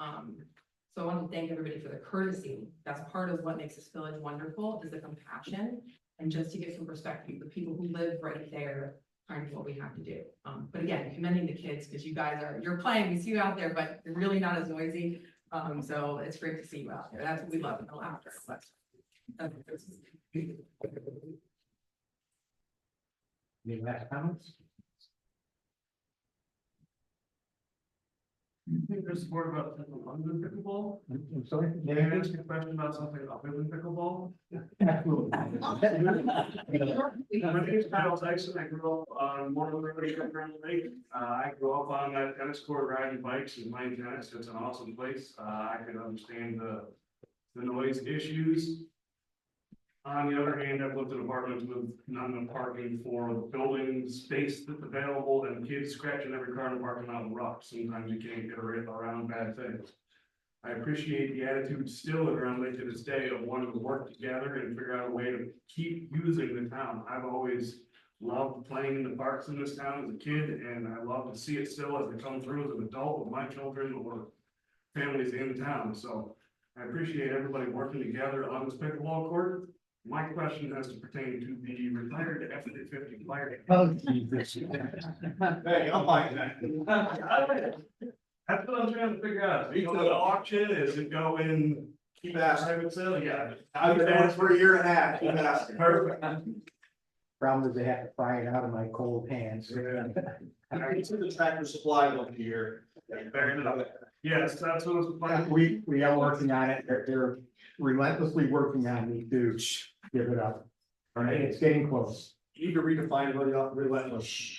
So I want to thank everybody for the courtesy. That's part of what makes this village wonderful, is the compassion. And just to give some perspective, the people who live right there, kind of what we have to do. But again, commending the kids, because you guys you're playing, we see you out there, but you're really not as noisy. So it's great to see you out there. That's what we love, no laughter. Any last comments? There's support about pickleball. I'm sorry. May I ask a question about something other than pickleball? Absolutely. My name is Kyle Tyson. I grew up on Mortal Around the Lake. I grew up on that tennis court riding bikes and playing tennis. It's an awesome place. I can understand the noise issues. On the other hand, I've lived in apartments with not enough parking for the building space that's available and kids scratching every car in the parking lot with rocks. Sometimes you can't get around bad things. I appreciate the attitude still around Lake to this day of wanting to work together and figure out a way to keep using the town. I've always loved playing in the parks in this town as a kid, and I love to see it still as I come through as an adult with my children or families in town. So I appreciate everybody working together on this pickleball court. My question has to pertain to the retired F-50 fire. Oh, Jesus. Hey, I'm like that. That's what I'm trying to figure out. Is it go to auction? Is it go in? Keep asking. Private sale? Yeah. I've been doing it for a year and a half. Keep asking. Perfect. Problem is they have to pry it out of my cold hands. It's in the Tractor Supply one here. Fair enough. Yes, that's what it's like. We are working on it. They're relentlessly working on me to give it up. All right, it's getting close. You need to redefine relentless.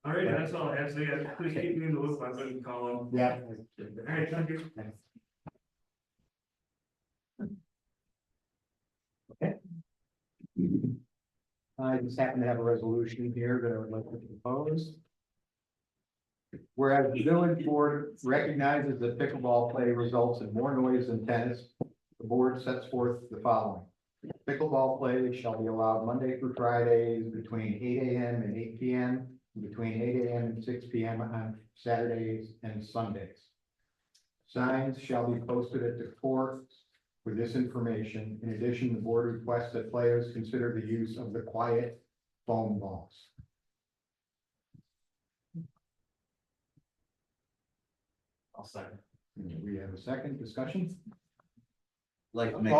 All right, that's all I have to say. Please keep me in the loop. I've been calling. Yeah. All right, thank you. Okay. I just happen to have a resolution here that I would like to propose. Whereas the village board recognizes that pickleball play results in more noise than tennis, the board sets forth the following. Pickleball play shall be allowed Monday through Fridays between 8 AM and 8 PM, and between 8 AM and 6 PM on Saturdays and Sundays. Signs shall be posted at the courts with this information. In addition, the board requests that players consider the use of the quiet foam balls. I'll second. We have a second discussion? Like to make.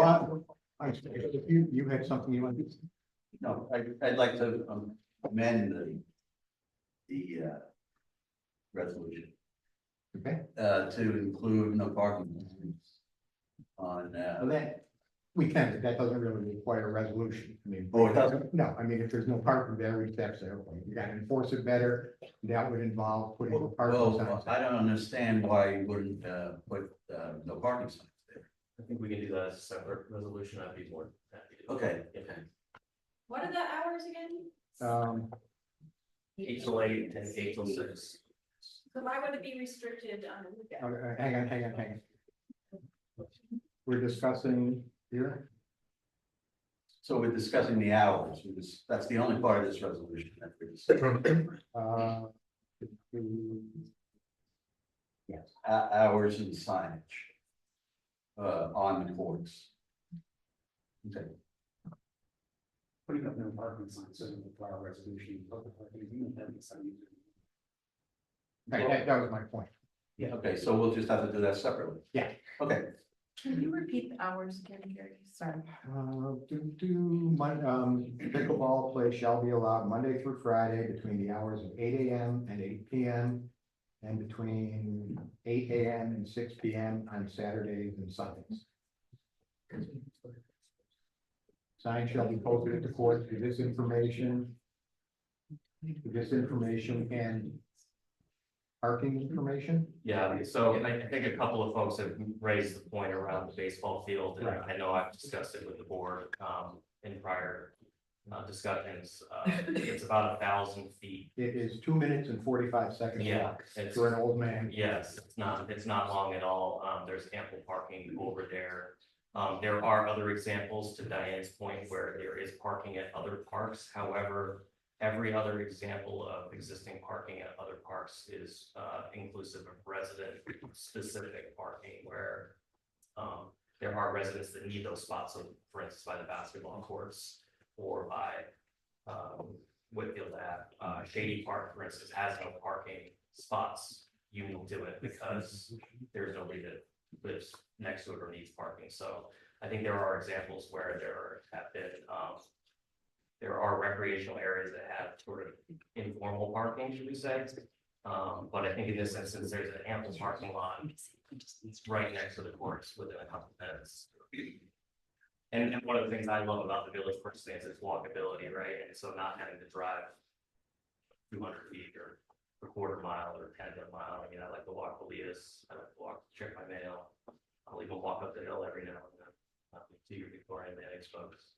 If you had something you wanted to. No, I'd like to amend the resolution. Okay. To include no parking on, Well, that, we can, but that doesn't really require a resolution. I mean. Oh, it doesn't? No, I mean, if there's no parking there, we step there, you gotta enforce it better, that would involve putting the parking well, signs. I don't understand why you wouldn't, put, no parking signs there. I think we can do that as a separate resolution, I'd be more happy to. Okay. What are the hours again? 8 till 8 and 8 till 6. So why would it be restricted on the weekend? Hang on. We're discussing here. So we're discussing the hours, that's the only part of this resolution that we're discussing. Yes. Hours and signage. On the courts. Okay. Putting up no parking signs doesn't require a resolution. Public parking, even if it's something. That was my point. Yeah, okay, so we'll just have to do that separately. Yeah. Okay. Can you repeat the hours again, Gary? Sorry. Pickleball play shall be allowed Monday through Friday between the hours of 8 AM and 8 PM. And between 8 AM and 6 PM on Saturdays and Sundays. Sign shall be posted at the court for this information. And parking information. Yeah, so I think a couple of folks have raised the point around the baseball field, and I know I've discussed it with the board in prior discussions. It's about 1,000 feet. It is 2 minutes and 45 seconds. Yeah, For an old man. Yes, it's not long at all. There's ample parking over there. There are other examples, to Diane's point, where there is parking at other parks. However, every other example of existing parking at other parks is inclusive of resident specific parking where there are residents that need those spots. So for instance, by the basketball courts or by Whitfield Ave. Shady Park, for instance, has no parking spots unique to it because there's nobody that lives next to it or needs parking. So I think there are examples where there have been there are recreational areas that have sort of informal parking, should we say? But I think in this instance, there's an ample parking lot right next to the courts within a couple minutes. And one of the things I love about the village personally is its walkability, right? And so not having to drive 200 feet or a quarter mile or 10 mile. I mean, I like to walk Belias, I like to walk, check my mail. I'll even walk up the hill every now and then, to your Victorian Landings folks.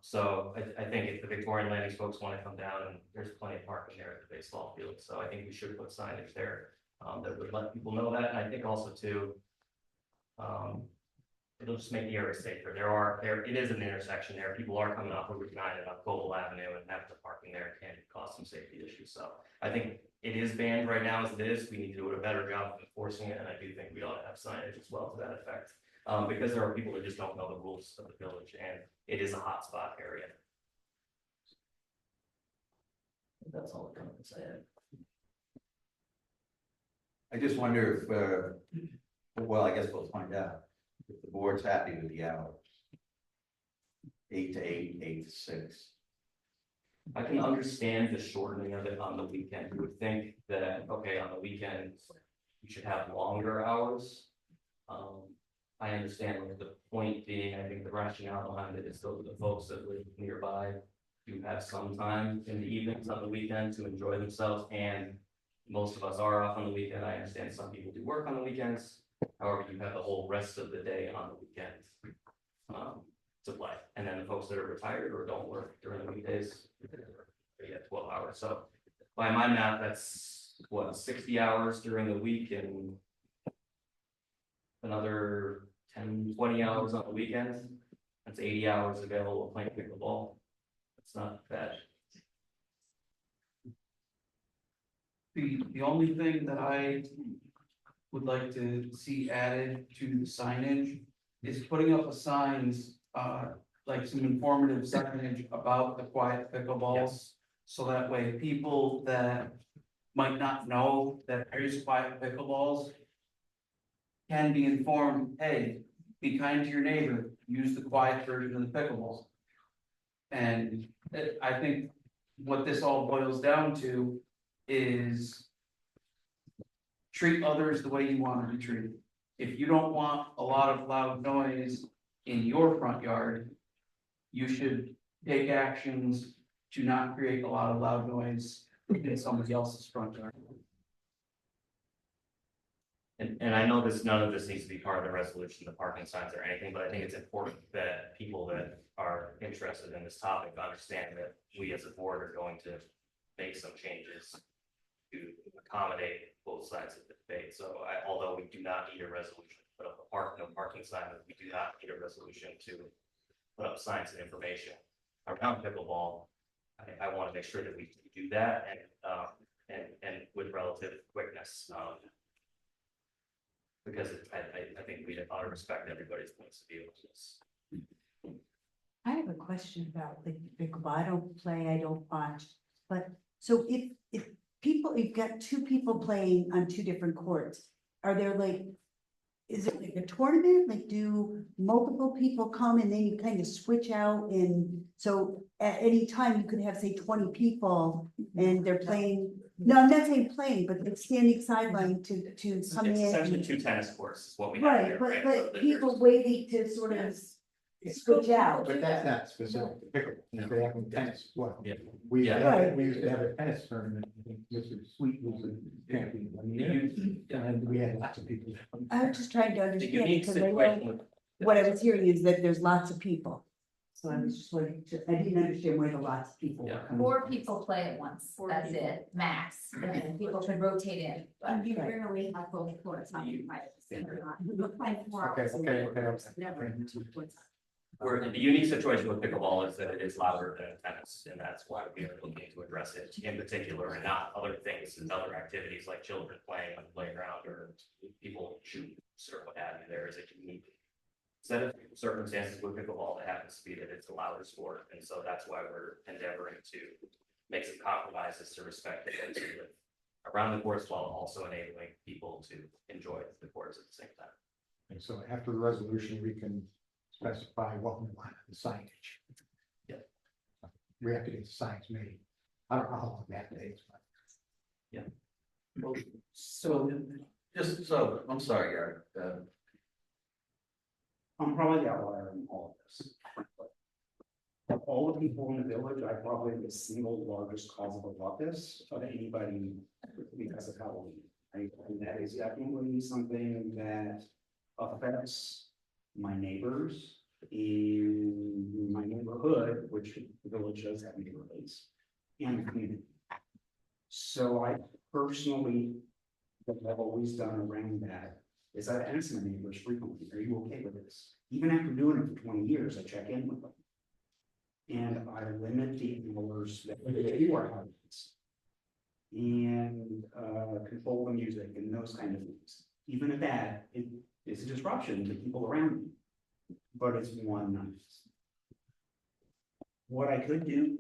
So I think if the Victorian Landings folks want to come down, and there's plenty of parking there at the baseball field, so I think we should put signage there, that would let people know that, and I think also too, it'll just make the area safer. It is an intersection there, people are coming off Route 9 and up Global Avenue, and having the parking there can cause some safety issues, so I think it is banned right now as it is, we need to do a better job of enforcing it, and I do think we ought to have signage as well to that effect. Because there are people that just don't know the rules of the village, and it is a hotspot area. That's all I'm gonna say. I just wonder if, well, I guess we'll find out, if the board's happy with the hours. 8 to 8, 8 to 6. I can understand the shortening of it on the weekend. You would think that, okay, on the weekends, you should have longer hours. I understand what the point being, I think the rationale behind it is so that the folks that live nearby do have some time in the evenings on the weekend to enjoy themselves, and most of us are off on the weekend. I understand some people do work on the weekends. However, you have the whole rest of the day on the weekend to play. And then the folks that are retired or don't work during the weekdays, they get 12 hours. So by my math, that's what, 60 hours during the week and another 10, 20 hours on the weekends. That's 80 hours available playing pickleball. It's not bad. The only thing that I would like to see added to the signage is putting up a signs, like some informative signage about the quiet pickleballs. So that way people that might not know that there is quiet pickleballs can be informed, hey, be kind to your neighbor, use the quiet version of the pickleball. And I think what this all boils down to is treat others the way you want to be treated. If you don't want a lot of loud noise in your front yard, you should take actions to not create a lot of loud noise in somebody else's front yard. And I know none of this needs to be part of the resolution, the parking signs or anything, but I think it's important that people that are interested in this topic understand that we as a board are going to make some changes to accommodate both sides of the debate. So although we do not need a resolution to put up a no parking sign, we do not need a resolution to put up signs and information around pickleball. I want to make sure that we do that and with relative quickness. Because I think we ought to respect everybody's points of view on this. I have a question about the pickleball. I don't play, I don't watch, but so if you've got two people playing on two different courts, are there like, is it like a tournament? Like, do multiple people come and then you kind of switch out? And so at any time you could have, say, 20 people and they're playing. No, I'm not saying playing, but like standing sideline to come in. It's essentially 2 tennis courts, is what we have Right, here, but right? but people waiting to sort of switch out. But that's not specific to pickleball, they have tennis as well. Yeah. We Right. used to have a tennis tournament, I think Mr. Sweet was the champion one year, and we had lots of people. I'm just trying to The understand, unique because I situation know with what I was hearing is that there's lots of people. So I was just wondering, I didn't understand where the lots of people were coming. 4 people play at once, that's it, max, and people can rotate in. But you rarely have both courts on your private. You play 4 Okay, hours. okay. Never 2 courts. Where the unique situation with pickleball is that it is louder than tennis, and that's why we are looking to address it in particular, and not other things and other activities like children playing on the playground or people shooting or what have you. There is a unique set of circumstances with pickleball that happens to be that it's a louder sport, and so that's why we're endeavoring to make some compromises to respect the folks who live around the courts while also enabling people to enjoy the courts at the same time. And so after the resolution, we can specify what we want in the signage. Yeah. We have to get the signs made. I don't know how long that takes, but. Yeah. So, just so, I'm sorry, Gary, I'm probably the outlier in all of this. Of all the people in the village, I probably am the single largest cause of a ruckus of anybody because of Halloween. And that is definitely something that affects my neighbors in my neighborhood, which the village does have neighborhoods, and the community. So I personally, what I've always done around that is I've asked my neighbors frequently, are you okay with this? Even after doing it for 20 years, I check in with them. And I limit the hours that they do our houses. And control the music and those kind of things. Even at that, it is a disruption to people around me. But it's one night. What I could do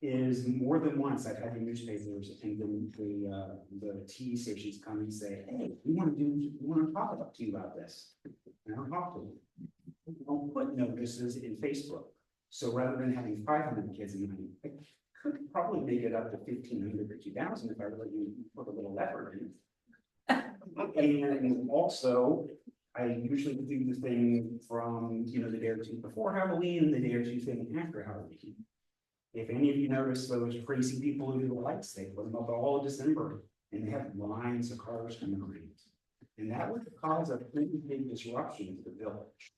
is more than once I've had the newspapers and the TV stations come and say, hey, we want to talk to you about this. And I'll talk to them. I'll put notices in Facebook. So rather than having 500 kids in mine, I could probably make it up to 1,500 or 2,000 if I really put a little effort in. And also, I usually do the thing from, the day or two before Halloween and the day or two thing after Halloween. If any of you notice those crazy people who do the lights, they put them up all of December and they have lines of cars coming around. And that would cause a pretty big disruption to the village.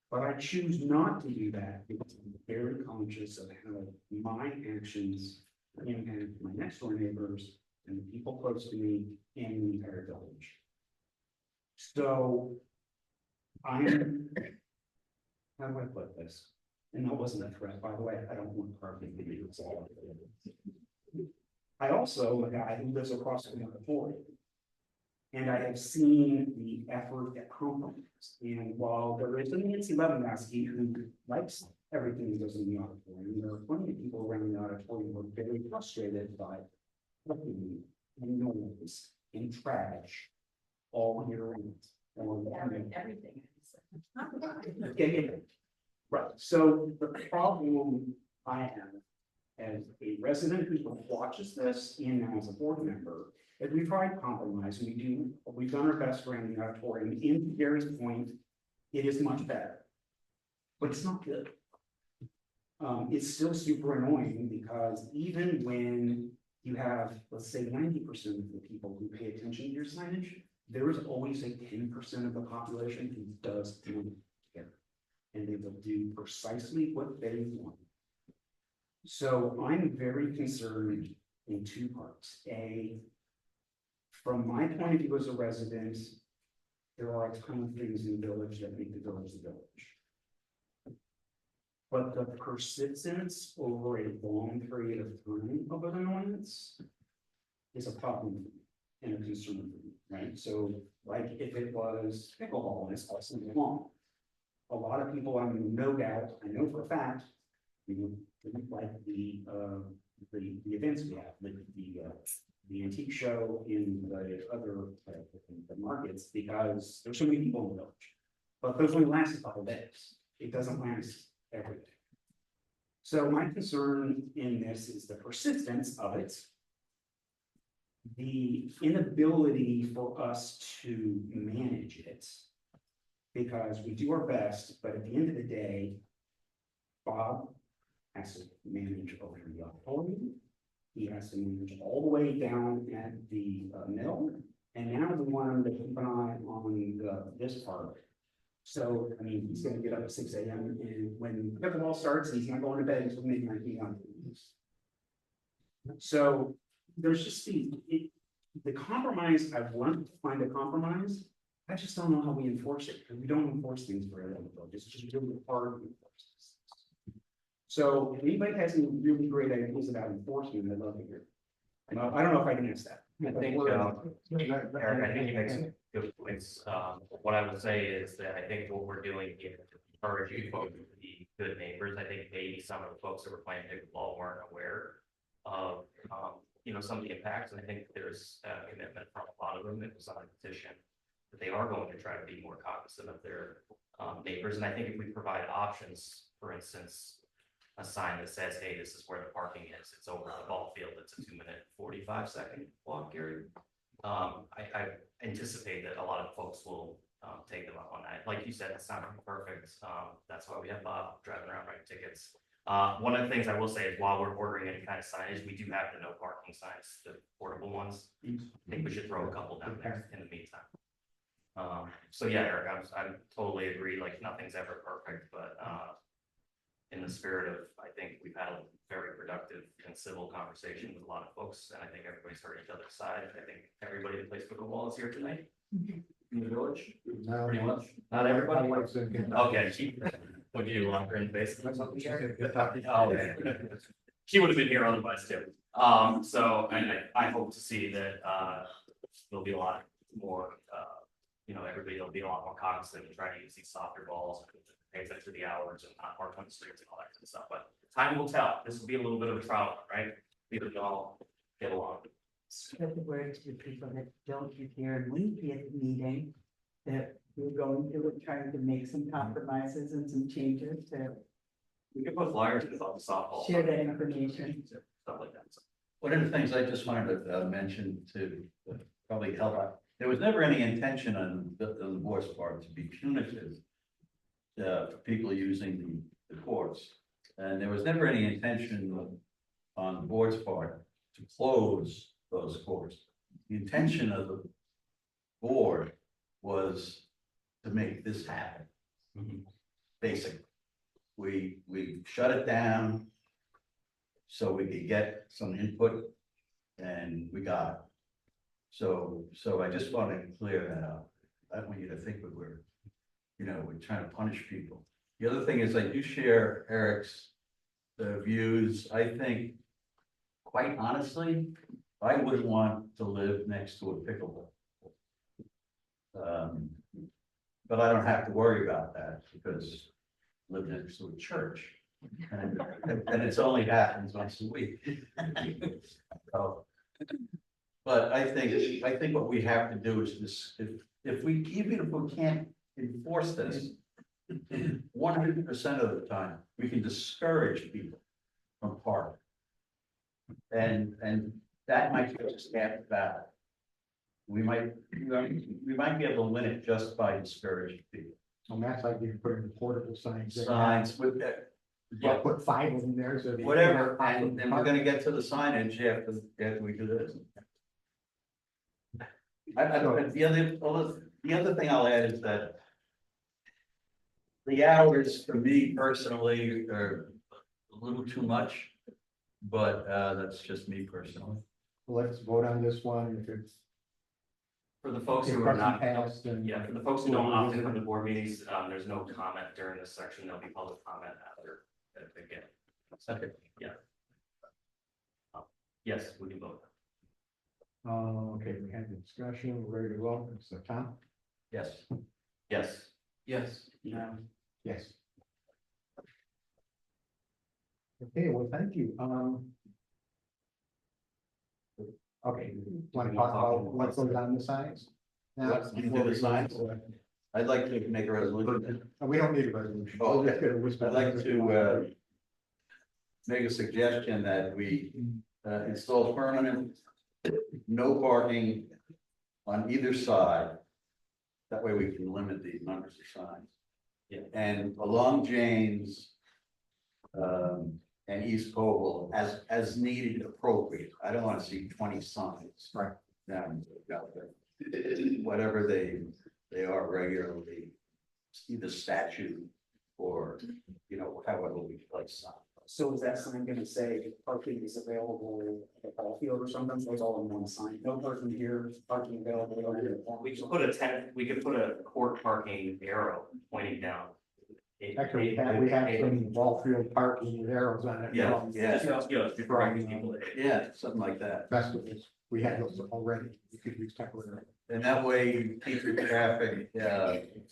But I choose not to do that because I'm very conscious of how my actions impact my next door neighbors and the people close to me and the entire village. So I'm, how do I put this? And that wasn't a threat, by the way. I don't want carving to be all. I also am a guy who lives across from the auditorium. And I have seen the effort that compromise. And while there is a Nancy Levinsky who likes everything that goes in the auditorium, there are plenty of people around the auditorium who are very frustrated by cooking and noise and trash all year round. Everything. Yeah. Right, so the problem I have as a resident who watches this and now as a board member, is we tried compromise, we've done our best around the auditorium. In Gary's point, it is much better, but it's not good. It's still super annoying because even when you have, let's say 90% of the people who pay attention to your signage, there is always a 10% of the population who does do it together. And they will do precisely what they want. So I'm very concerned in two parts. A, from my point of view as a resident, there are a ton of things in the village that make the village the village. But the persistence over a long period of time of an annoyance is a problem and a concern for me, right? So like if it was pickleball and it's lasting long, a lot of people, I mean, no doubt, I know for a fact, like the events we have, like the antique show in the other the markets, because there's so many people in the village. But those only last a couple of days. It doesn't last every day. So my concern in this is the persistence of it, the inability for us to manage it, because we do our best, but at the end of the day, Bob has to manage over the auditorium. He has to manage all the way down at the mill, and now we want him to keep an eye on this part of it. So, I mean, he's gonna get up at 6 a.m. and when pickleball starts, he's not going to bed until midnight. So there's just the compromise. I've wanted to find a compromise. I just don't know how we enforce it, because we don't enforce things very well. It's just really hard to enforce this. So if anybody has any really great ideas about enforcement, I'd love to hear. I don't know if I can answer that. I think, Eric, I think you make some good points. What I would say is that I think what we're doing here to encourage you folks to be good neighbors. I think maybe some of the folks that were playing pickleball weren't aware of, some of the impacts. And I think there's a commitment from a lot of them. It was on a petition that they are going to try to be more cognizant of their neighbors. And I think if we provide options, for instance, a sign that says, hey, this is where the parking is, it's over the ball field, it's a 2-minute 45-second walk. Gary. I anticipate that a lot of folks will, take them up on that. Like you said, it's not perfect. That's why we have Bob driving around writing tickets. One of the things I will say is while we're ordering any kind of signage, we do have the no parking signs, the portable ones. I think we should throw a couple down there in the meantime. So yeah, Eric, I totally agree, like nothing's ever perfect, but, in the spirit of, I think we've had a very productive and civil conversation with a lot of folks, and I think everybody's heard each other's side. I think everybody that plays pickleball is here tonight. In the village, No, pretty much, not everybody. My wife's in Kentucky. Okay, would you want her in face? Oh, yeah. She would have been here otherwise too. So I hope to see that, there'll be a lot more, everybody will be a lot more cognizant and try to use these softer balls, pay attention to the hours and not park on the streets and all that kind of stuff, but time will tell. This will be a little bit of a trial, right? We will all get along. Spread the word to the people that don't get here and wouldn't be at the meeting, that we're going to and trying to make some compromises and some changes to We could put flyers about the softball. share that information. Stuff like that. So, One of the things I just wanted to mention to probably help out, there was never any intention on the board's part to be punitive for people using the courts. And there was never any intention on the board's part to close those courts. The intention of the board was to make this happen. Basically, we shut it down so we could get some input, and we got it. So I just want to clear that up. I don't want you to think that we're trying to punish people. The other thing is I do share Eric's views. I think, quite honestly, I wouldn't want to live next to a pickleball. But I don't have to worry about that because I live next to a church. And it's only happens once a week. So, but I think what we have to do is this, even if we can't enforce this, 100% of the time, we can discourage people from parking. And that might be just half the battle. We might be able to win it just by discouraging people. So Matt's like you put in portable signs. Signs with that. Yeah, put 5 of them there, so. Whatever, and we're gonna get to the signage after we do this. The other thing I'll add is that the hours for me personally are a little too much, but that's just me personally. Let's vote on this one, if it's. For the folks who If are it not, passed, then- yeah, for the folks who don't opt in for the board meetings, there's no comment during this section. There'll be public comment after, again. Okay. Yeah. Yes, we can vote. Okay, we had the discussion, we're ready to vote, so Tom? Yes. Yes. Yes. Yes. Okay, well, thank you, okay, want to talk about what goes on the signs? Now, You do the signs? I'd like to make a resolution. We don't need a resolution. Oh, We'll just get a whisper. I'd like to make a suggestion that we install permanent no parking on either side. That way we can limit the numbers of signs. Yeah. And along James and East Cobble as needed appropriate. I don't want to see 20 signs. Right. Down out there. Whatever they are regularly, either statute or, however we place signs. So is that sign gonna say parking is available at the ball field or something? So it's all in one sign, no parking here, parking available. We could put a court parking arrow pointing down. Actually, we have some ball field parking with arrows on it. Yeah, yeah. Just directing people to. Yeah, something like that. Festivals, we had those already, you could use temporary. And that way you keep your traffic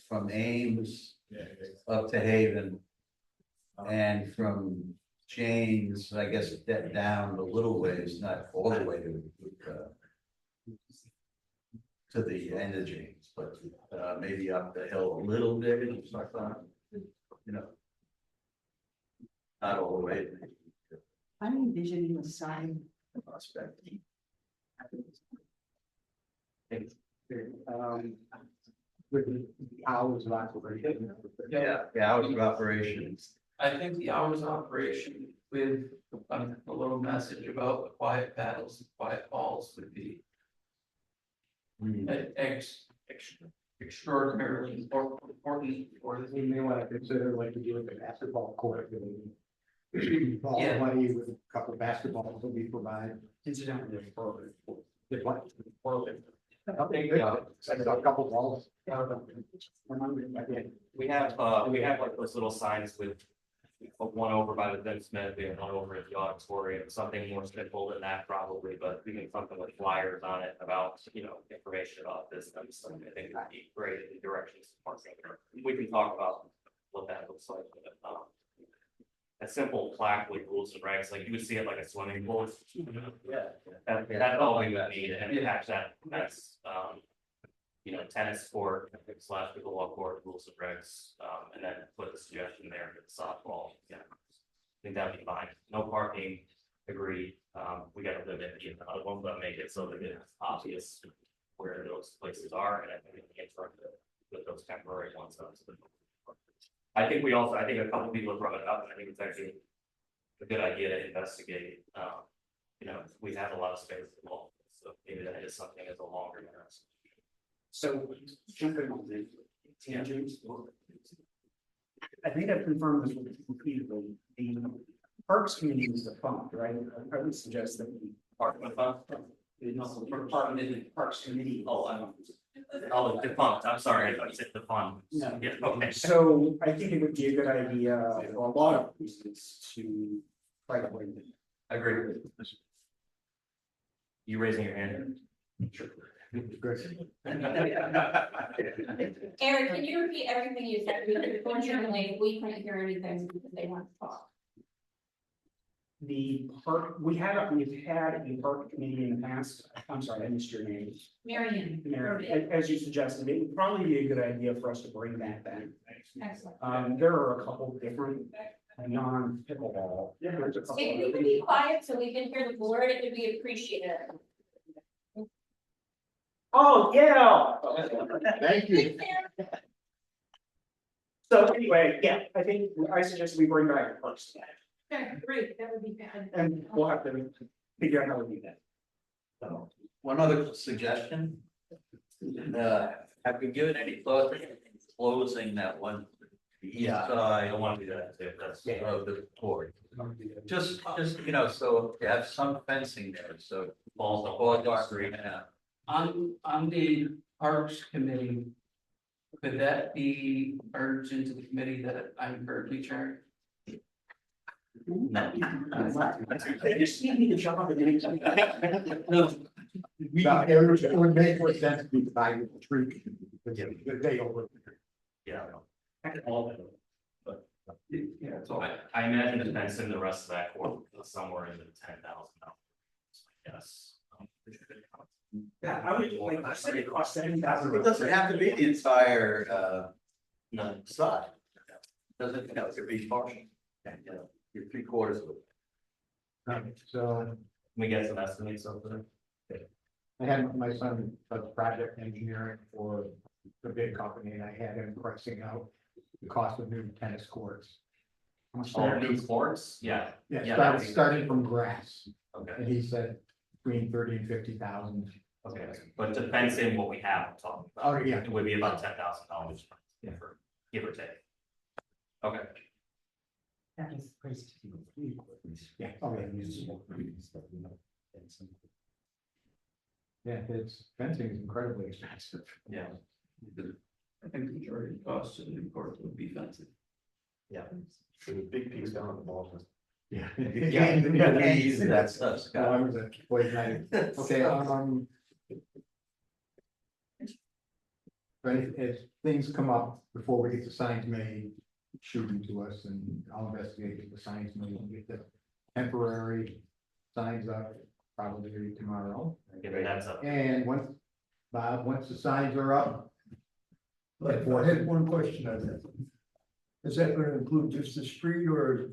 from Ames up to Haven. And from James, I guess, down a little ways, not all the way to the end of James, but maybe up the hill a little bit, not all the way. I'm envisioning a sign Prospect. With the hours of operation. Yeah, the hours of operations. I think the hours of operation with a little message about the quiet paddles and quiet balls would be extraordinarily important for We may want to consider like we do with the basketball court. All Yeah. money with a couple of basketballs will be provided. Incidentally, they're for- They want to be forward. Send a couple balls. We have like those little signs with one over by the Vince Smith, we have one over at the auditorium, something more simple than that probably, but we can something with flyers on it about, information about this. I think it would be great in the directions. We can talk about what that looks like. But, a simple plaque with rules and regs, like you would see it like a swimming pool. Yeah. That's all we would need, and attach that's, tennis court / pickleball court, rules and regs, and then put a suggestion there for the softball, I think that'd be fine, no parking, agreed, we gotta limit the other one, but make it so that it's obvious where those places are, and I think we can start with those temporary ones. I think a couple people have brought it up, and I think it's actually a good idea to investigate, we have a lot of space at the mall, so maybe that is something as a longer term. So jumping on the tangent. I think I've confirmed this repeatedly, the Parks Committee is defunct, right? I would suggest that we. Department fund? Department in the Parks Committee. Oh, defunct, I'm sorry, I thought you said the fund. No. Yeah, okay. So I think it would be a good idea for a lot of reasons to try to bring it. I agree with you. You raising your hand? Sure. Eric, can you repeat everything you said? Unfortunately, we couldn't hear anything because they want to talk. The park, we've had a park committee in the past. I'm sorry, I missed your name. Marion. As you suggested, it would probably be a good idea for us to bring that back. Excellent. There are a couple different non-pickleball. There's a couple If we other could be quiet so we can hear the board, it would be appreciated. Oh, yeah. Thank you. So anyway, yeah, I think I suggest we bring back the parks. Okay, great, that would be bad. And we'll have to figure out how to do that. So, one other suggestion. Have you given any thought to closing that one, the east I side don't want to do that, too. That's. of the court? Just, so you have some fencing there, so. Balls don't All fall dark street. green out. On the Parks Committee, could that be urged into the committee that I'm currently chairing? They just need me to jump up and do something. No, it would make more sense to be divided with the tree. Because they over. Yeah. Yeah, it's all. I imagine the fence in the rest of that court is somewhere in the $10,000. Yes. Yeah, I would like, I said it cost $70,000. It doesn't have to be the entire, No. side. Doesn't, it could be partial. You're 3/4 of it. So Can we get some estimates of them? I had my son does project engineering for the big company, and I had him pricing out the cost of new tennis courts. Oh, new courts? Yeah. Yeah, that'd be- starting from grass, Okay, and he said between 30 and 50,000. okay, but to fence in what we have, I'm talking about. Oh, yeah. It would be about $10,000 for, give or take. Okay. That is price. Yeah, oh, yeah, it's fencing is incredibly expensive. Yeah. I think the majority of costs of the new court would be fencing. Yeah. For the big piece down at the ball. Yeah. That stuff, Scott. Oh, I was at Boyd United. Okay, but if things come up before we get the signs made, shoot them to us and I'll investigate if the signs made and get the temporary signs up probably tomorrow. Give it a heads up. And once, Bob, once the signs are up. I had one question on that. Is that going to include just the street or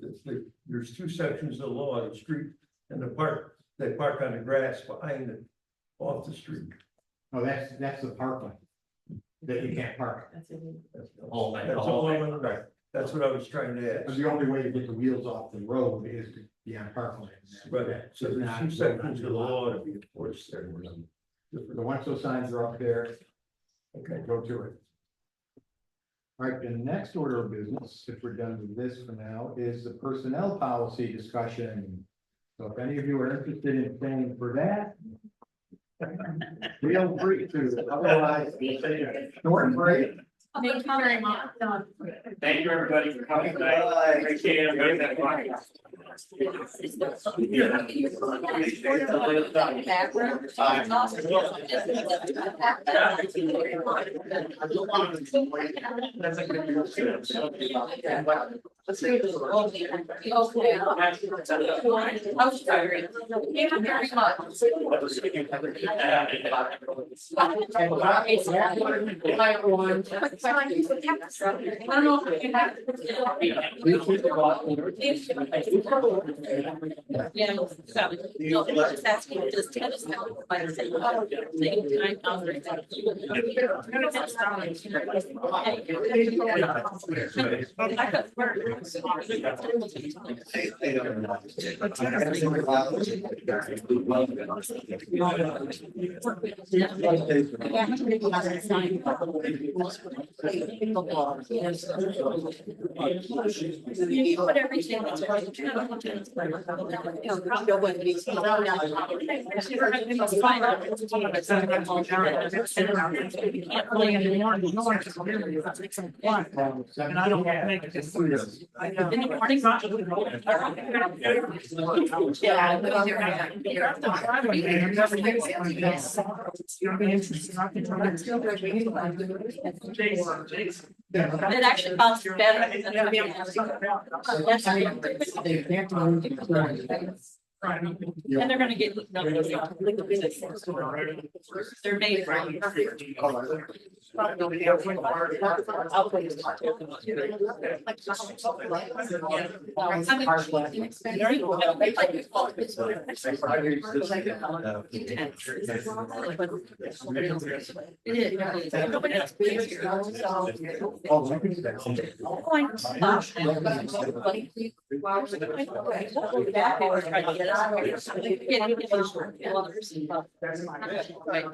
there's two sections of law, the street and the park, they park on the grass behind it, off the street? Oh, that's the parking. That you can't park. The whole thing. That's all I want to know. That's what I was trying to But ask. the only way to get the wheels off the road is to be on parkland. Right, so there's two sections of the law to be enforced there. The once those signs are up there, Okay. go to it. All right, the next order of business, if we're done with this for now, is the personnel policy discussion. So if any of you are interested in staying for that, feel free to, otherwise, we'll take a short break. Thank you very much. Thank you, everybody, for coming tonight. Appreciate it. Let's see. Okay. I'm sorry. Thank you very much. Hi, everyone. I don't know if you have. Yeah, so, no, just asking, does tennis count by the same time? You put everything that's can't play in the morning. And I don't make it. In the morning. It actually bounces better. And they're gonna get. They're made for.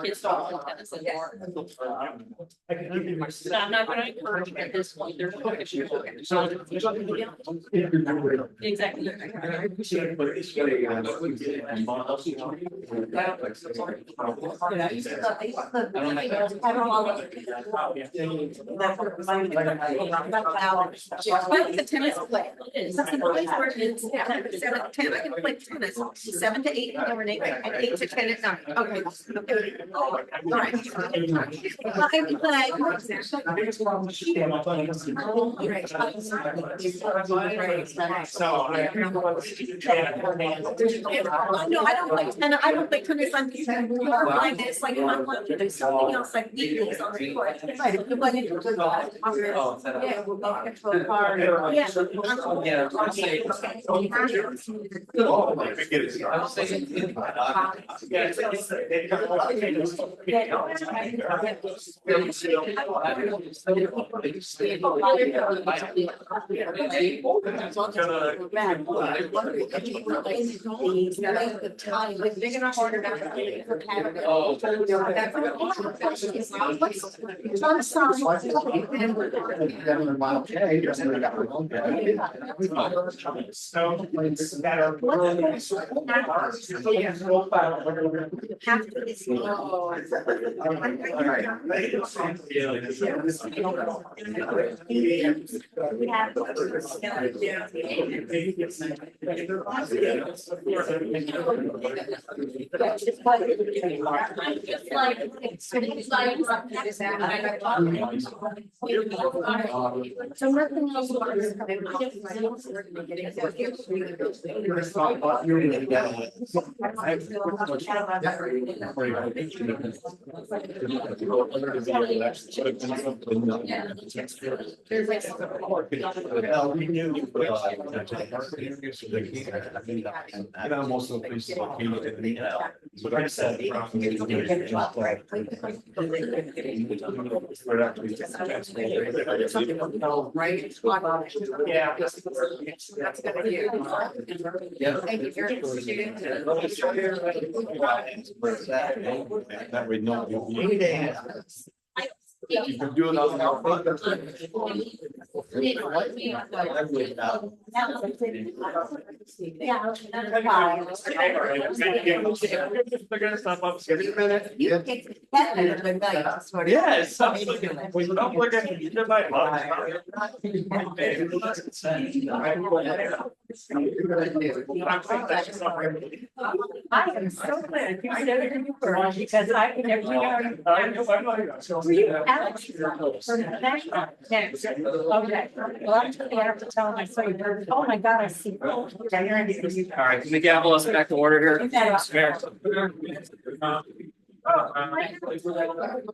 Kids don't play tennis anymore. So I'm not gonna encourage them at this point, they're. Exactly. Like the tennis play. It's a place where it's 7 to 10, I can play tennis, 7 to 8 in the morning, and 8 to 10 at night. Okay. All right. No, I don't play tennis. I don't play tennis. I'm like this. Like if I want to do something else, like weekends on the court. Most of the places. What I said. Right? Yeah. That's gonna be. Yeah. Thank you very much. That we know. You can do it on Yeah. They're gonna stop up. Give me a minute. Yes. We don't look at the night. I am so glad you said it in your because I can never. Were you Alex? Next. Okay, well, actually, I have to tell him I saw you. Oh, my God, I see. All right, can we gavel us back to order here?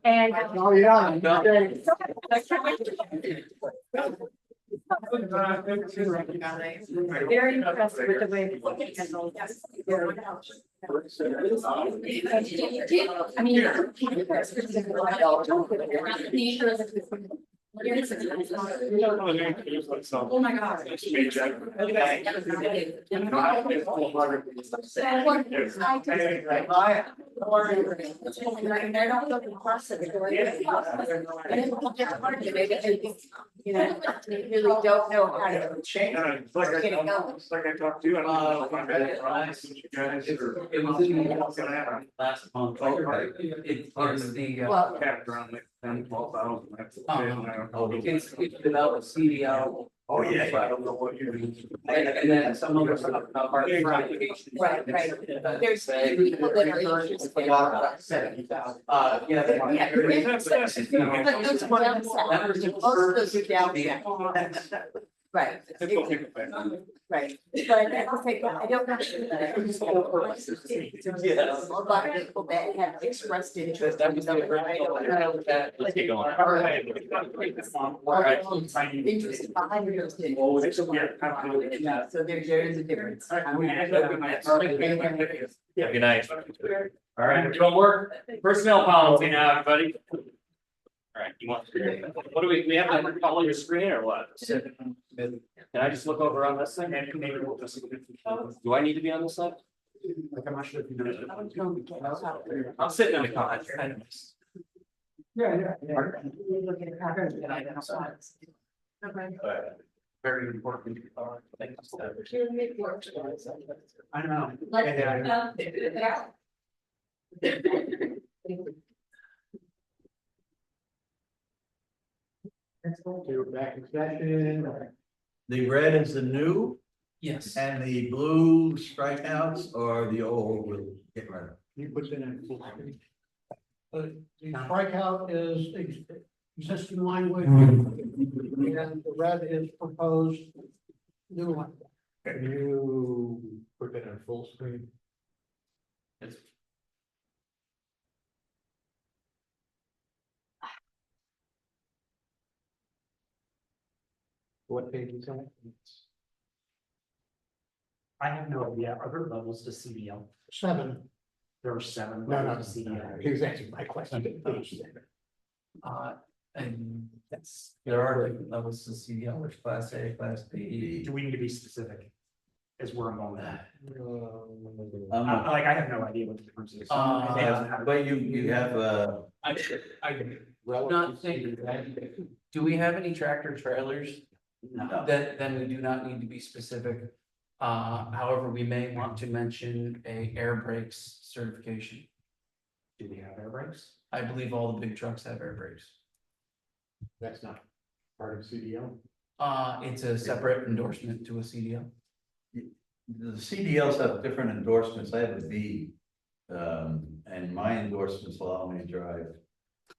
And. Oh, yeah. Very impressed with the way. I mean. Oh my God. You know, you really don't know how to change. It's like I talked to you. It was in the last month. It's the. Well- Capped around like 10, 12,000. It's without a CDL. Oh, yeah, I don't know what you're doing. And then some other stuff about our application. Right. There's people that are interested. Yeah. But those are downside. Most of those are downside. Right. Right. But I don't know. A lot of people that have expressed interest. Let's get going. All right. Interest behind interested. So there is a difference. Good night. All right, don't work. Personnel policy now, everybody. All right, you want, what do we have to follow your screen or what? Can I just look over on this thing? Do I need to be on this side? I'm sitting in the car. Yeah. Very important. I know. We're back in session. The red is the new Yes. and the blue strikeouts are the old, we'll get rid of. You put that in full screen. The strikeout is existing language, and the red is proposed new language. Can you put that in full screen? It's What page is that? I have no idea. Are there levels to CDL? 7. There are 7 No, levels to CDL. he was answering my question. and that's, there are different levels to CDL, there's class A, class B. Do we need to be specific? As we're among that. Um, Like, I have no idea what the difference is. But you have, I not think, do we have any tractor trailers? No. Then we do not need to be specific. However, we may want to mention a air brakes certification. Do we have air brakes? I believe all the big trucks have air brakes. That's not part of CDL. It's a separate endorsement to a CDL. the CDLs have different endorsements, I have a B. And my endorsements allow me to drive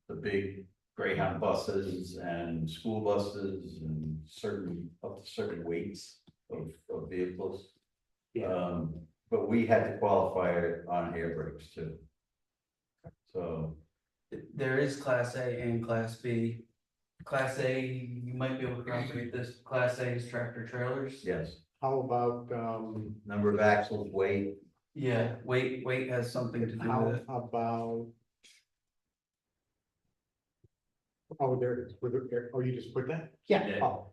the big Greyhound buses and school buses and certain, up to certain weights of vehicles. but we had to qualify it on air brakes too. So, There is class A and class B. Class A, you might be able to calculate this, class A is tractor trailers. yes, How about, number of axles, weight, Yeah, weight has something to do with it. how about? Oh, there it is, oh, you just put that? Yeah. Oh,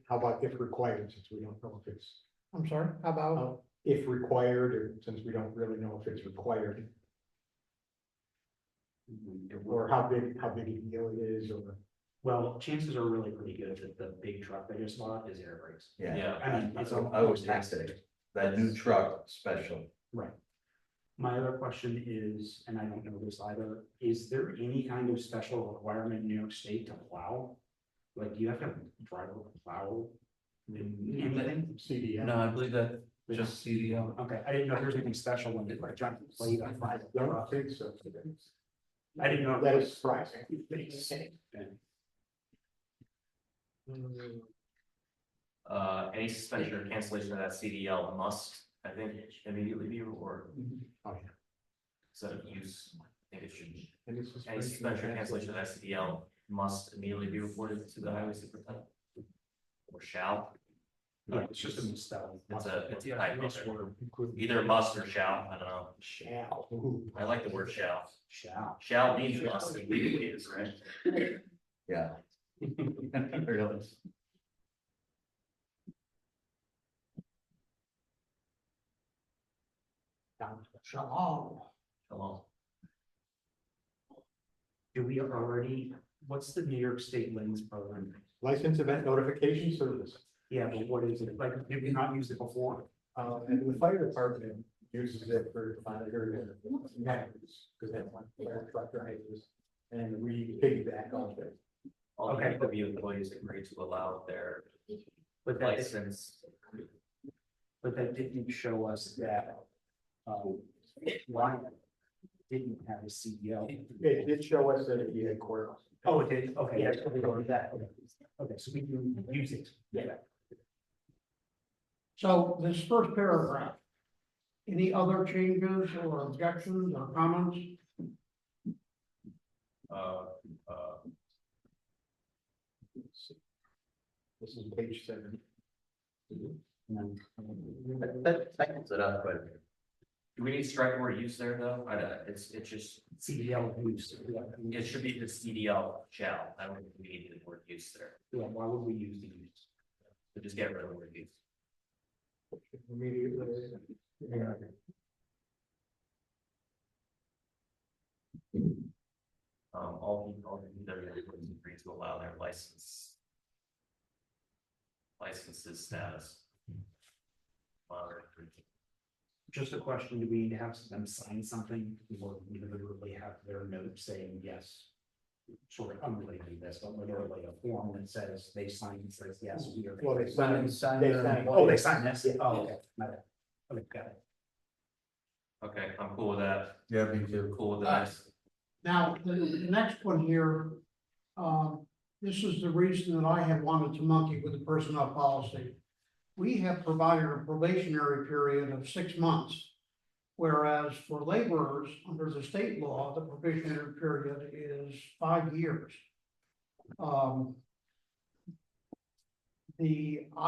how about if required, since we don't know if it's, I'm sorry, how about? if required, or since we don't really know if it's required. Or how big a deal it is, or. Well, chances are really pretty good that the big truck they just bought is air brakes. yeah. I mean, it's I was testing that new truck special. Right. My other question is, and I don't know this either, is there any kind of special requirement in New York State to plow? Like, do you have to drive a plow? Anything? CDL. No, I believe that just CDL. Okay, I didn't know if there's anything special when they like trying to play on private. I don't think so. I didn't know. That is surprising. Any suspension or cancellation of that CDL must, I think, immediately be rewarded. Oh, yeah. Instead of use, I think it should be, Any any suspension or cancellation of that CDL must immediately be reported to the highway superintendent. Or shall. Yeah, it's just a misspelling. It's a typo there. Either must or shall, I don't know. Shall. I like the word shall. Shall. Shall means must, it legally is, right? Yeah. Really? Shalom. Shalom. Do we already, what's the New York State lanes program? License event notification service. Yeah, but what is it? Like, did we not use it before? And the fire department uses it for monitor because they want fire truck drivers. And we piggyback off it. All the DPW employees agree to allow their But that, license. but that didn't show us that, Ryan didn't have a CDL. It did show us that he had court. Oh, it did, okay, yeah, so we go with that, okay, so we can use it. Yeah. So this first paragraph, any other changes or objections or comments? This is page 7. That tightens it up quite a bit. Do we need to strike the word use there though? It's just, CDL use. it should be the CDL shall, I don't think we need the word use there. Yeah, why would we use the use? So just get rid of the word use. Immediately. All the employees agree to allow their licenses status. Monitored. Just a question, do we need to have them sign something or we literally have their note saying yes? Sort of unrelated to this, but literally a form that says they signed and says, yes, we are. Well, they signed. Oh, they signed this, oh, okay, my bad. Okay, got it. Okay, I'm cool with that. Yeah, me too. Cool with that. Now, the next one here, this is the reason that I have wanted to monkey with the personnel policy. We have provided a probationary period of 6 months. Whereas for laborers, under the state law, the probationary period is 5 years. I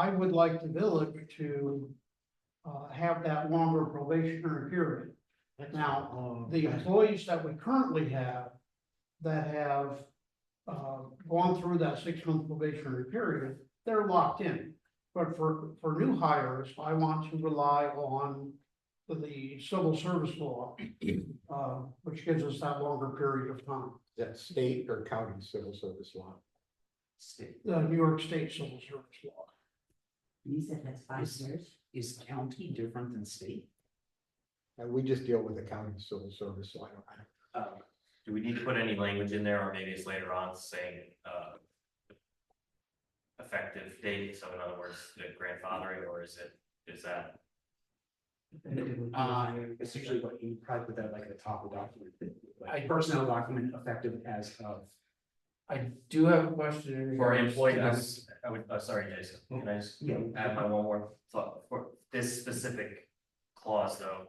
would like the village to have that longer probationary period. Now, the employees that we currently have that have gone through that 6-month probationary period, they're locked in. But for new hires, I want to rely on the civil service law, which gives us that longer period of time. That state or county civil service law. State. The New York State civil service law. You said that's 5 years? Is county different than state? And we just deal with the county civil service, so I don't. Do we need to put any language in there, or maybe it's later on saying, effective date, so in other words, the grandfathering, or is that? It's usually what you probably put that like at the top of the document. Like personnel document effective as of. I do have a question. in For regards to employees, this. I would, sorry, Jason, can I just Yeah. add my one more thought, for this specific clause though.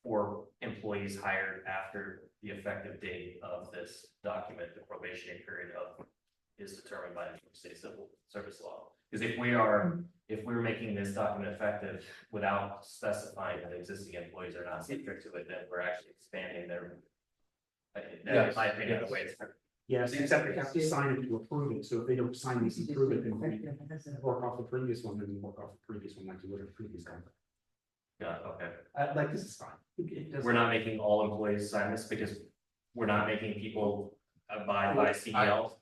For employees hired after the effective date of this document, the probationary period of is determined by the New York State Civil Service Law. Because if we're making this document effective without specifying that existing employees are not subject to it, then we're actually expanding their. That, in my opinion, the way it's. Yes, except they have to sign it to approve it, so if they don't sign this and approve it, then we work off the previous one, then we work off the previous one, like you would have previous contract. Yeah, okay. Like, this is fine. It doesn't- We're not making all employees sign this because we're not making people abide by CDL.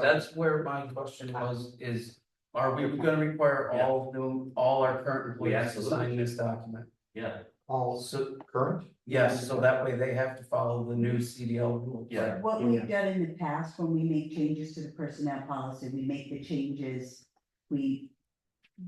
That's where my question was, is, are we gonna require all of them, all our current We employees to absolutely- sign this document? Yeah, Also, Current? yes, so that way they have to follow the new CDL rules. yeah. What we've done in the past, when we make changes to the personnel policy, we make the changes. We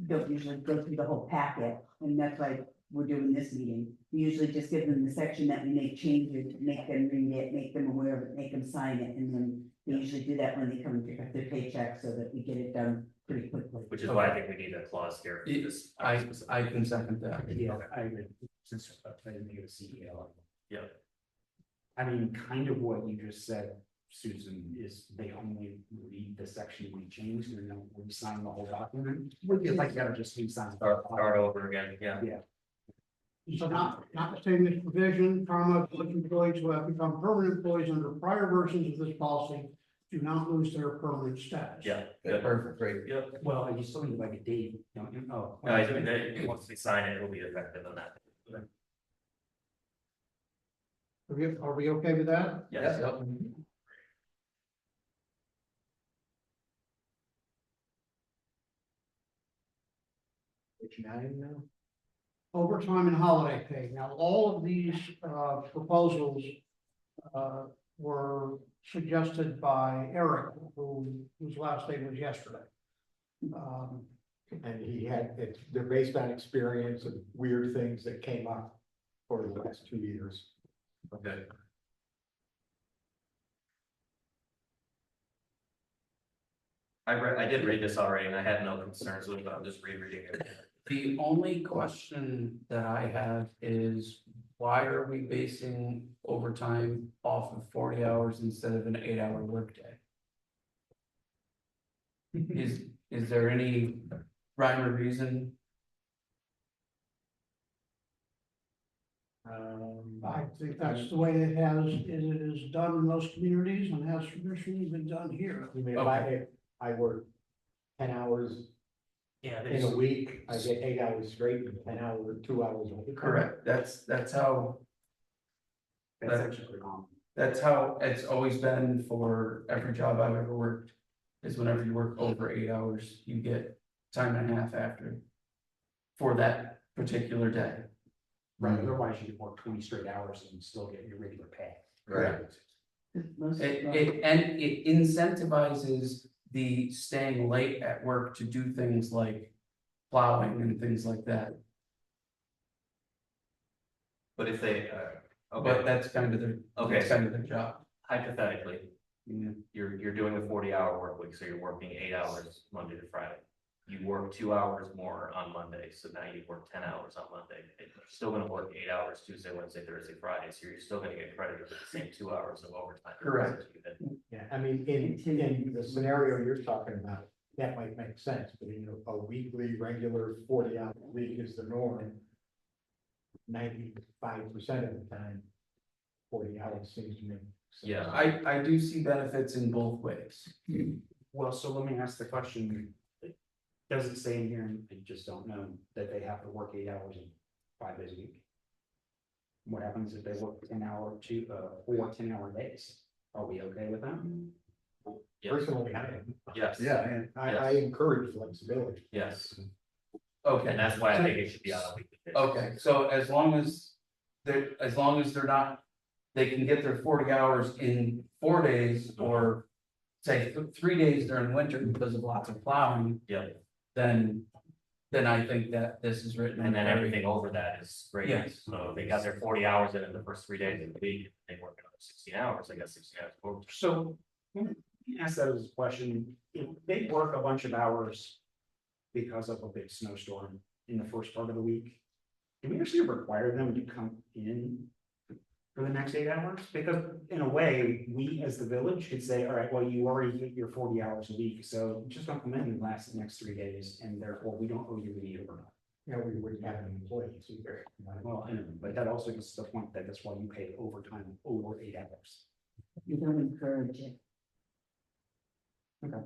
don't usually go through the whole packet, and that's why we're doing this meeting. We usually just give them the section that we make changes, make them read it, make them aware of it, make them sign it, and then we usually do that when they come to pick up their paycheck, so that we get it done pretty quickly. Which is why I think we need a clause here. for this. I can second that. Yeah, I agree, since I didn't get a CDL. Yeah. I mean, kind of what you just said, Susan, is they only read the section we changed, and then we sign the whole document. It's like, you gotta just re-sign. Start over again, yeah. Yeah. So notwithstanding this provision, Commonwealth Village employees who have become permanent employees under prior versions of this policy do not lose their permanent status. Yeah. Perfect, great. Yep. Well, you still need like a date, don't you? Oh. No, I think once we sign it, it'll be effective on that. Are we okay with that? Yes. Which nine now? Overtime and holiday pay. Now, all of these proposals were suggested by Eric, whose last day was yesterday. And they're based on experience and weird things that came up for the last 2 years. Okay. I did read this already and I had no concerns with it, I'm just rereading it. The only question that I have is, why are we basing overtime off of 40 hours instead of an 8-hour workday? Is there any rhyme or reason? I think that's the way it is done in most communities and has traditionally been done here. I mean, if I work 10 hours in a week, I get 8 hours straight and 10 hours, 2 hours a week. Correct, that's how. That's actually pretty common. That's how it's always been for every job I've ever worked, is whenever you work over 8 hours, you get time and a half after. For that particular day. Right, otherwise you work 20 straight hours and still get your regular pay. Correct. It incentivizes the staying late at work to do things like plowing and things like that. But if they, But okay, that's kind of their, Okay. that's kind of their job. hypothetically, you're doing a 40-hour work week, so you're working 8 hours Monday to Friday. You work 2 hours more on Monday, so now you work 10 hours on Monday. You're still gonna work 8 hours Tuesday, Wednesday, Thursday, Friday, so you're still gonna get credited for the same 2 hours of overtime. Correct. Yeah, I mean, in the scenario you're talking about, that might make sense, but a weekly, regular 40-hour week is the norm. 95% of the time, 40 hours seems to me. Yeah. I do see benefits in both ways. Well, so let me ask the question. Does it say in here, and I just don't know, that they have to work 8 hours and 5 days a week? What happens if they work 4 10-hour days? Are we okay with that? Personally, I am. Yes. Yeah, and I encourage flexibility. Yes, Okay. and that's why I think it should be on a weekly basis. Okay, so as long as they're not, they can get their 40 hours in 4 days or say 3 days during winter because of lots of plowing. Yeah. Then I think that this is written. And then everything over that is great. Yes. So if they got their 40 hours in the first 3 days of the week, they work another 16 hours, I guess 16 hours. overtime. So, let me ask that as a question, if they work a bunch of hours because of a big snowstorm, in the first part of the week, do we actually require them to come in for the next 8 hours? Because in a way, we as the village could say, all right, well, you already hit your 40 hours a week, so just don't come in and last the next 3 days, and therefore we don't owe you any overtime. Yeah, we wouldn't have an employee either. Well, I know, but that also gets to the point that that's why you pay overtime over 8 hours. You don't encourage it. Okay.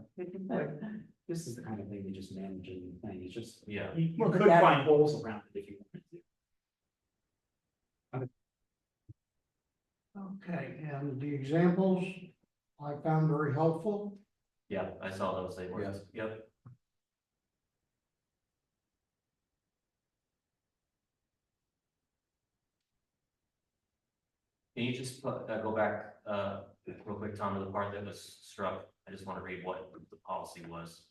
This is the kind of thing we just manage and thing, it's just. Yeah. You Well, but could that- find holes around it if you wanted to. Okay, and the examples I found very helpful. Yeah, I saw those, they were, yep. Can you just go back, real quick, Tom, to the part that was struck? I just want to read what the policy was.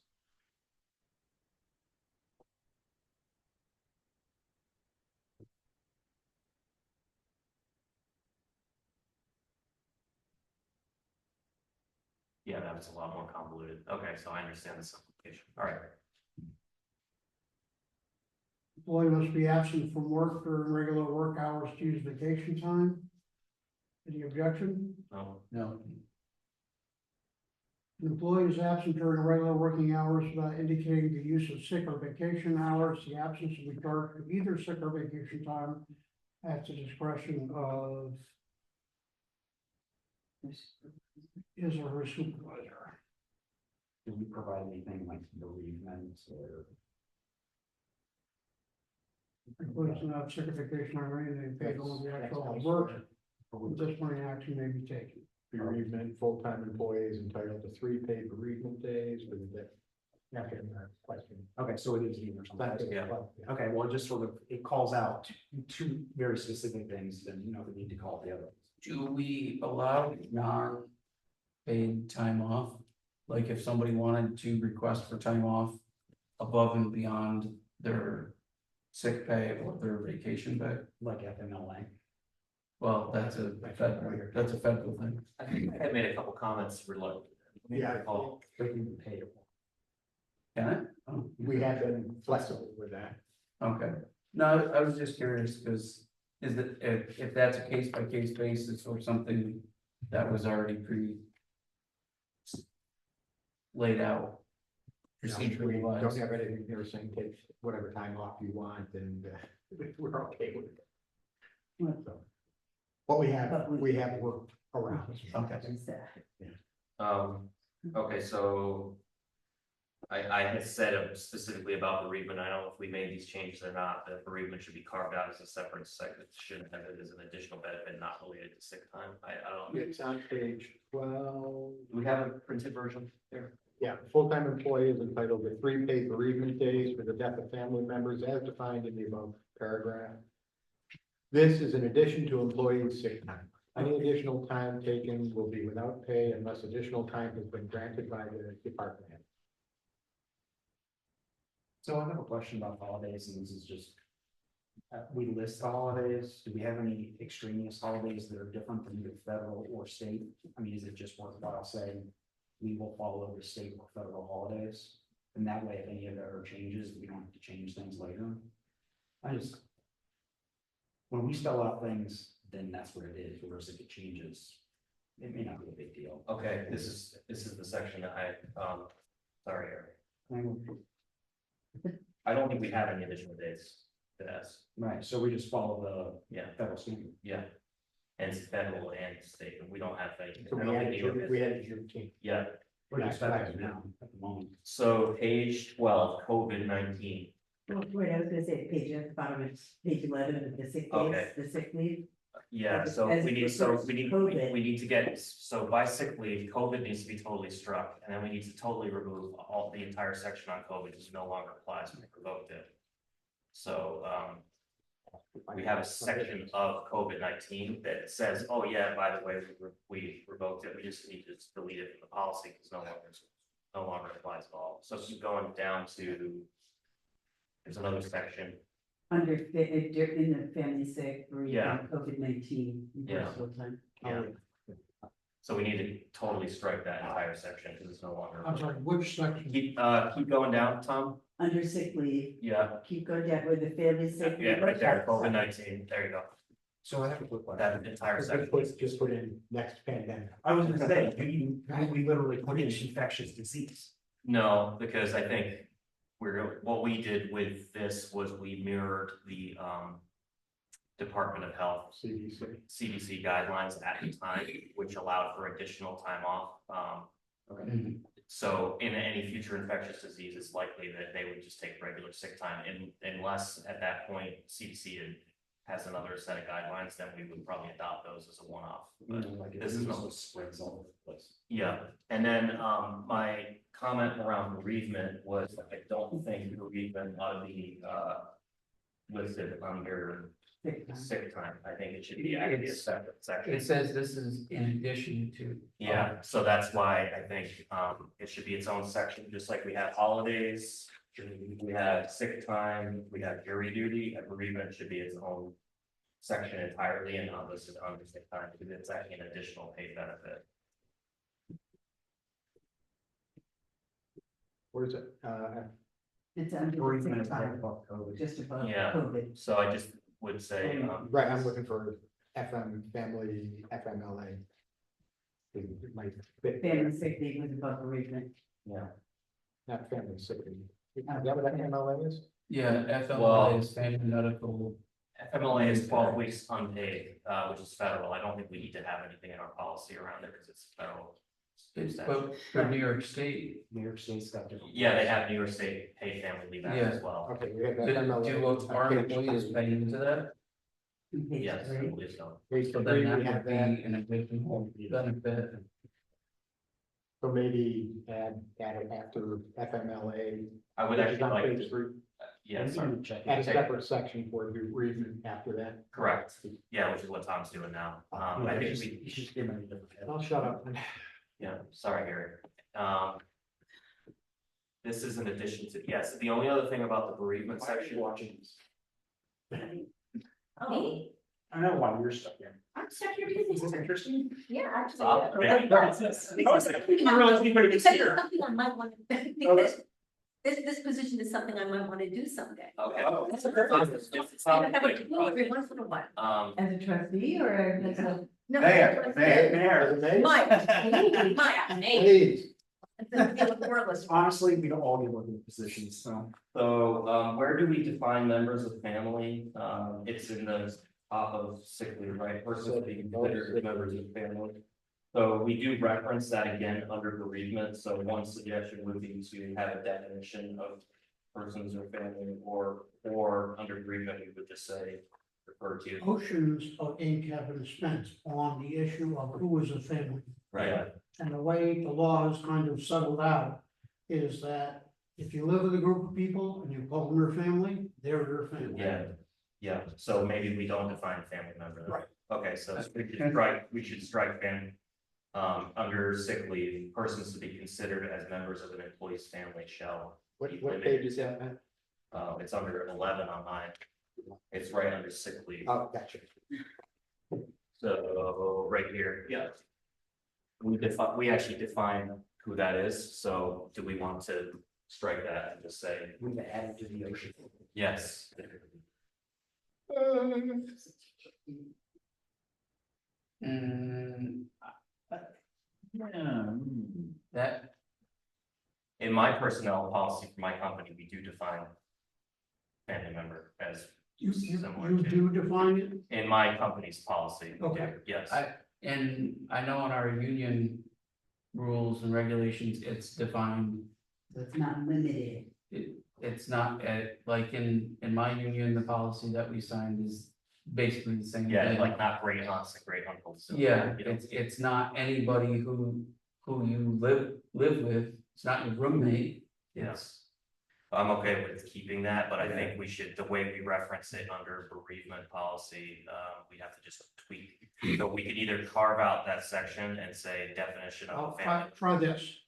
Yeah, that was a lot more convoluted. Okay, so I understand the simplification. All right. Employee must be absent from work during regular work hours to use vacation time. Any objection? No. No. An employee is absent during regular working hours without indicating the use of sick or vacation hours. The absence will be charged for either sick or vacation time at the discretion of his or her supervisor. Do we provide anything like bereavements or? Employees not sick or vacation or anything paid on the actual work. Disciplinary action may be taken. Bereavement, full-time employees entitled to 3 paid bereavement days with the. Question. Okay, so it is either something. Yeah. Okay, well, it just sort of, it calls out two very specific things, then you know, we need to call the other. Do we allow non-paid time off? Like if somebody wanted to request for time off above and beyond their sick pay or their vacation pay? Like FMLA. Well, that's a federal thing. I think I had made a couple comments related. Yeah. They can pay it. Can it? Oh, We have been flexible with that. okay. No, I was just curious, because is that, if that's a case by case basis or something that was already laid out. Procedurally wise. Don't have anything here saying take whatever time off you want and we're okay with it. So, but we have worked around. Okay. Okay, so I had said specifically about bereavement. I don't know if we made these changes or not, that bereavement should be carved out as a separate segment. Shouldn't have it as an additional benefit not related to sick time. I don't know. It's on page 12. Do we have a printed version there? Yeah, full-time employee is entitled to 3 paid bereavement days for the death of family members as defined in the above paragraph. This is in addition to employee sick time. Any additional time taken will be without pay unless additional time has been granted by the department head. So I have a question about holidays, and this is just. We list the holidays. Do we have any extraneous holidays that are different than either federal or state? I mean, is it just worthwhile saying we will follow the state or federal holidays? And that way, if any of there are changes, we don't have to change things later. When we spell out things, then that's what it is, whereas if it changes, it may not be a big deal. Okay, this is the section that sorry, Eric. I don't think we have any additional days to this. Right, so we just follow the Yeah. federal standard. Yeah. And it's federal and state, and we don't have any. So I don't think New York has- we had Juneteenth. Yeah, We're just federal now at the moment. so page 12, COVID-19. Wait, I was gonna say page at the bottom, it's page 11 of the sick Okay. days, the sick leave. Yeah, As- so as we it need, refers to COVID. we need to get, so by sick leave, COVID needs to be totally struck, and then we need to totally remove the entire section on COVID, because it no longer applies when we revoked it. So, we have a section of COVID-19 that says, oh yeah, by the way, we revoked it, we just need to delete it from the policy, because no longer applies at all. So keep going down to, there's another section. Under, in the family sick, or Yeah. COVID-19. Yeah. personal time. Yeah. So we need to totally strike that entire section because it's no longer. I'm sorry, which section? Keep going down, Tom. Under sick leave, Yeah, keep going down with the family sick. yeah, leave. right there, COVID-19, there you go. So I have a quick question. That entire section. Just put in next pandemic. I was gonna say, we literally put in infectious disease. No, because I think what we did with this was we mirrored the Department of Health CDC guidelines at the time, which allowed for additional time off. So in any future infectious disease, it's likely that they would just take regular sick time, and unless at that point CDC has another set of guidelines, then we would probably adopt those as a one-off. But this is no spreads all over the place. Yeah, and then my comment around bereavement was that I don't think bereavement ought to be listed under sick time. I think it should be actually a separate section. It says this is in addition to. Yeah, so that's why I think it should be its own section, just like we have holidays, we have sick time, we have jury duty, and bereavement should be its own section entirely and not listed under sick time, because it's actually an additional paid benefit. Where is it? It's under Bereavement sick is right time, above COVID. just above Yeah. COVID. So I just would say, Right, I'm looking for FM family FMLA. It might fit. Family sick leave was above bereavement. yeah, Not family sick leave. Is that what FMLA is? Yeah, Well- FMLA is family medical. FMLA is 12 weeks unpaid, which is federal. I don't think we need to have anything in our policy around it because it's federal. But for New York State, New York State's got different. Yeah, they have New York State paid family leave act as well. Okay, we have do FMLA. our employees pay into that? Yes, I believe so. Page So three, then we that have would that. be an additional benefit. So maybe add it after FMLA. I would which is actually on like page to, three. yes, Add a separate section for bereavement after that. correct. Yeah, which is what Tom's doing now. I think we, I'll shut up. yeah, sorry, Gary. This is in addition to, yes, the only other thing about the bereavement section. Watching this. Oh, I know why you're stuck here. I'm stuck here because Is this interesting? yeah, actually. Stop. Something I might want to, because this position is something I might want to do someday. Okay. That's a perfect. I would do every once in a while. As a trustee or as a? No, Mayor. Mike, Mike, Please. Honestly, we don't all get looking positions, so. So, where do we define members of family? It's in the top of sick leave, right? Persons to be considered members of family. So we do reference that again under bereavement. So one suggestion would be to have a definition of persons or family, or under bereavement, we would just say refer to. Oceans of ink have been spent on the issue of who is a family. Right. And the way the law is kind of settled out is that if you live with a group of people and you call them your family, they're your family. Yeah, yeah, so maybe we don't define family member. then. Right. Okay, so we should strike family. Under sick leave, persons to be considered as members of an employee's family shall. What page is that, Matt? It's under 11 on mine. It's right under sick leave. Oh, gotcha. So right here, yeah. We actually define who that is, so do we want to strike that and just say? We add it to the ocean. Yes. That, In my personnel policy for my company, we do define family member as similar You to, do define it? in my company's policy. we do, Okay. Yes. and I know in our union rules and regulations, it's defined. So it's not limited. It's not, like in my union, the policy that we signed is basically the same. Yeah, thing. like not great aunts and great uncles. so, Yeah, you know. it's not anybody who you live with, it's not your roommate. Yes. I'm okay with keeping that, but I think we should, the way we reference it under bereavement policy, we have to just tweak. So we could either carve out that section and say definition of a family. Try this.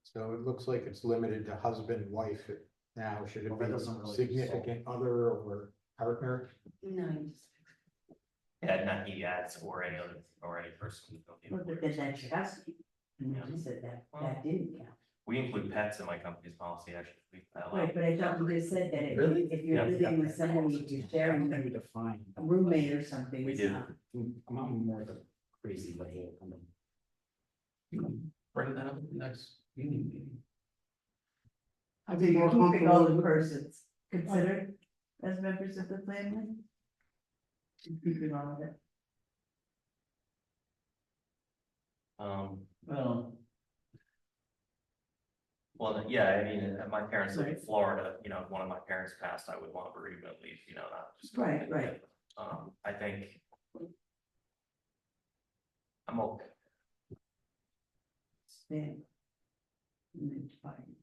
So it looks like it's limited to husband, wife, Now, should it Well, that be doesn't really significant other or partner? No, you just- Yeah, not he adds or any other, or any person. well, but then that's just, and you said that didn't count. We include pets in my company's policy, actually. Right, but I thought you just said that if Really? if you're Yeah. living with somebody, you're sharing Maybe define. a roommate or something. We it's do. not. I'm more the crazy way. Bring that up at the next union meeting. I think you're keeping all the persons considered as members of the family. Keeping all of it. Well. Well, yeah, I mean, my parents live in Florida, you know, if one of my parents passed, I would want bereavement leave, you know, not just. Right. I think. I'm okay. Stand. And then fine.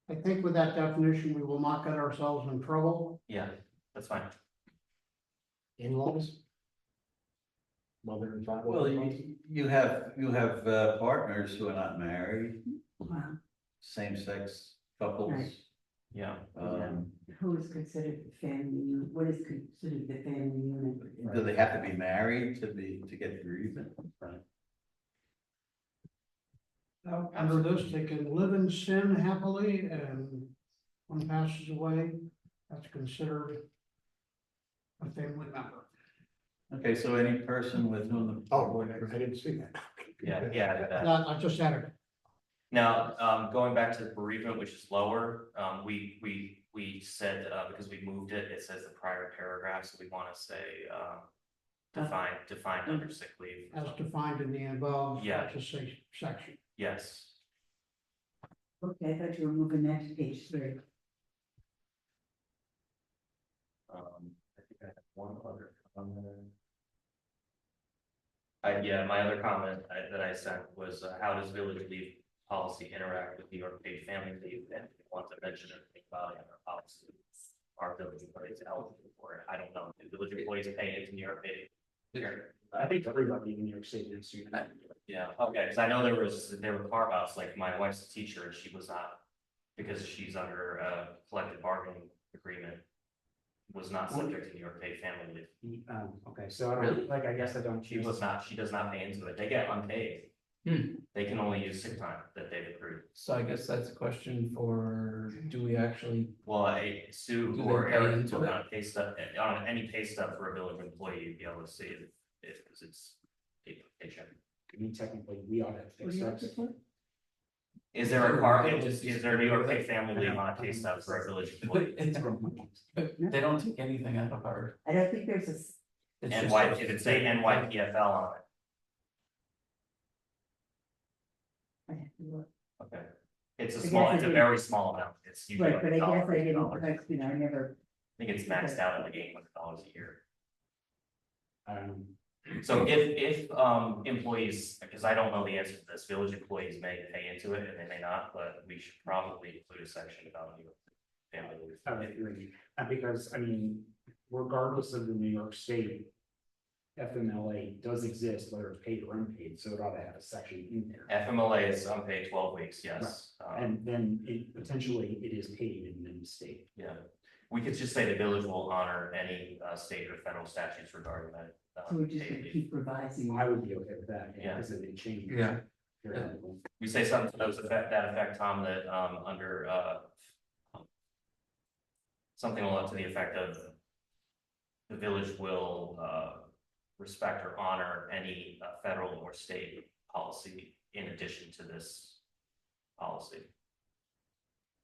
I think with that definition, we will not get ourselves in trouble. Yeah, that's fine. In-laws? Mother and father? Well, you have partners who are not married, Wow. same-sex couples. Right. Yeah. Who is considered the family unit? What is considered the family unit? Do they have to be married to get bereavement? Under this, they can live in sin happily, and one passes away, that's considered a family member. Okay, so any person with whom. Oh, I didn't see that. Yeah, I did that. I just added it. Now, going back to bereavement, which is lower, we said, because we moved it, it says the prior paragraph, so we wanna say, defined under sick leave. As defined in the above, Yeah. section. Yes. Okay, I thought you were moving that to page 3. I think I have one other comment. Yeah, my other comment that I sent was, how does village leave policy interact with New York paid family leave? And if you want to mention anything about it in our policy, our village employees eligible for it. I don't know, do village employees pay into New York paid? I think everybody in New York State is. Yeah, okay, because I know there were carve outs, like my wife's a teacher and she was not, because she's under a collective bargaining agreement. Was not subject to New York paid family leave. Okay, so I don't, like, I guess I don't. She does not pay into it, they get unpaid. They can only use sick time that they've accrued. So I guess that's a question for, do we actually? Well, Sue Do or they pay Eric into look it? on a pay stub, on any pay stub for a village employee, you'd be able to see it, because it's paycheck. I mean, technically, we ought to fix that. Is there is there a New York paid family leave on a pay stub for a village employee? They don't take anything out of our. I don't think there's a. It's just- NY, if it say NYPFL on it, I have to look. okay. It's I a guess small, I it's a didn't- very small amount, it's usually Right, like but I guess I $1. didn't, you know, I never. I think it's maxed out at like $800 a year. Um, So if employees, because I don't know the answer to this, village employees may pay into it and they may not, but we should probably include a section about New York family leave. I would agree. Because, I mean, regardless of the New York State. FMLA does exist, whether it's paid or unpaid, so it ought to have a section in there. FMLA is unpaid 12 weeks, yes. And then potentially it is paid in the state. Yeah, we could just say the village will honor any state or federal statutes regarding that. So we're just gonna keep revising. I would be okay with that, Yeah. because it changed. Yeah. We say something to those that effect, Tom, that under something along to the effect of the village will respect or honor any federal or state policy in addition to this policy.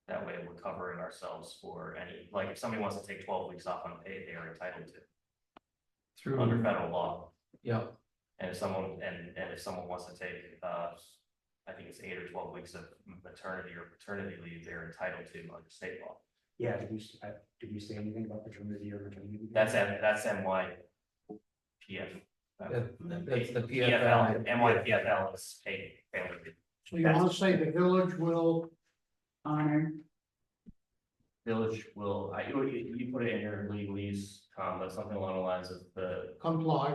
That way we're covering ourselves for any, like if somebody wants to take 12 weeks off unpaid, they are entitled to. Through. Under federal law. Yeah. And if someone, and if someone wants to take, I think it's 8 or 12 weeks of maternity or paternity leave, they're entitled to under state law. Yeah, did you say anything about paternity or maternity? leave? That's NYPF. That's the PFL, NYPFL is paid family leave. So you want to say the village will honor. Village will, you put it in your legalese, but something along the lines of comply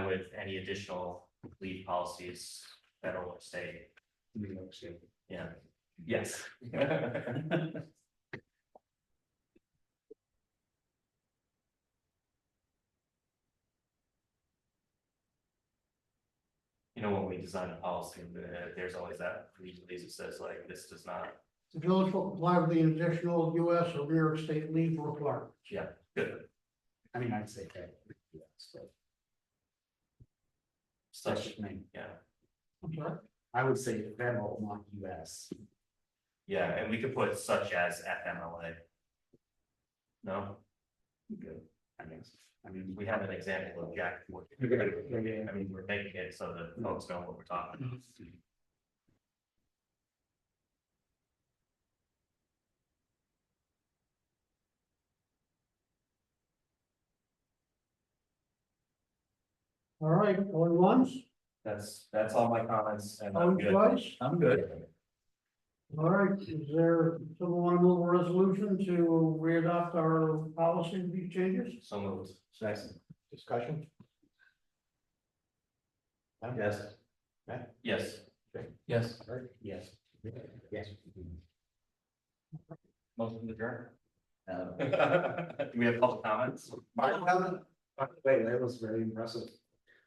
with any additional leave policies, federal or state. New York State. Yeah. Yes. You know, when we design a policy, there's always that, usually it says like, this does not, The village will comply with the additional US or New York State leave requirements. yeah, good. I mean, I'd say that. yes, but Such, thing. yeah, I'm sorry? I would say federal, not US. yeah, and we could put such as FMLA. No? Good. I guess. I mean, We have an example of Jack. I mean, we're making it so that folks know what we're talking about. All right, going once, That's all my comments and I'm going good. twice. I'm good. All right, is there someone want to move a resolution to readopt our policy with these changes? So moved. Second. Discussion? Yes. Yes. Yes. yes. Yes. Motion to adjourn. Uh, Do we have public comments? Wait, that was very impressive.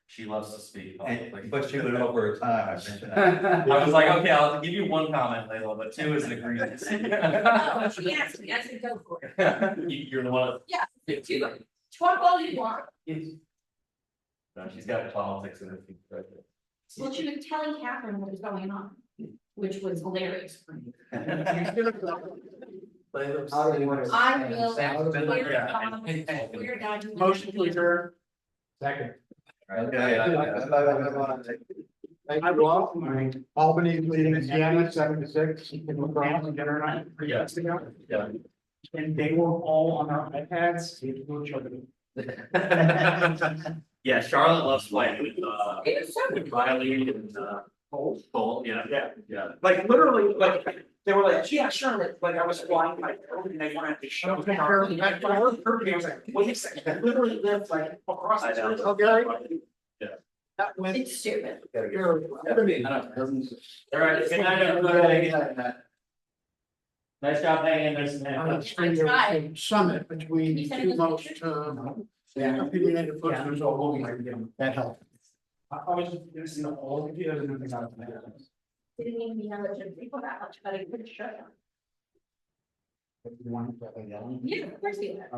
She loves to speak And, publicly. but you went over time, I mentioned that. I was like, okay, I'll give you one comment, Layla, but two is an agreement. Oh, she asked me, I said, go for it. You're the one. Yeah, do it. Talk all you want. No, she's got politics in her feet. Right there. Well, she was telling Catherine what was going on, which was hilarious for me. I will. Weird dog. Motion to adjourn. Second. Okay. Thank you all. Albany meeting is Deanna, 7 to 6. Yes. Yeah. And they were all on our iPads. Yeah, Charlotte loves playing with, It was so with Riley and, Cole, yeah. Yeah. Like literally, like, they were like, yeah, sure, like I was flying my phone and they wanted to show me. I was like, wait a second, I literally lived like across the street. Okay. Yeah. That went. It's stupid. All right, good night, everybody. Nice job hanging in there. Summit between the two most, opinionated persons all over. That helped. I was just, this is all the videos and everything out there. Didn't even know that people that much, but I couldn't show them. You want to play yelling? Yeah, of course you have.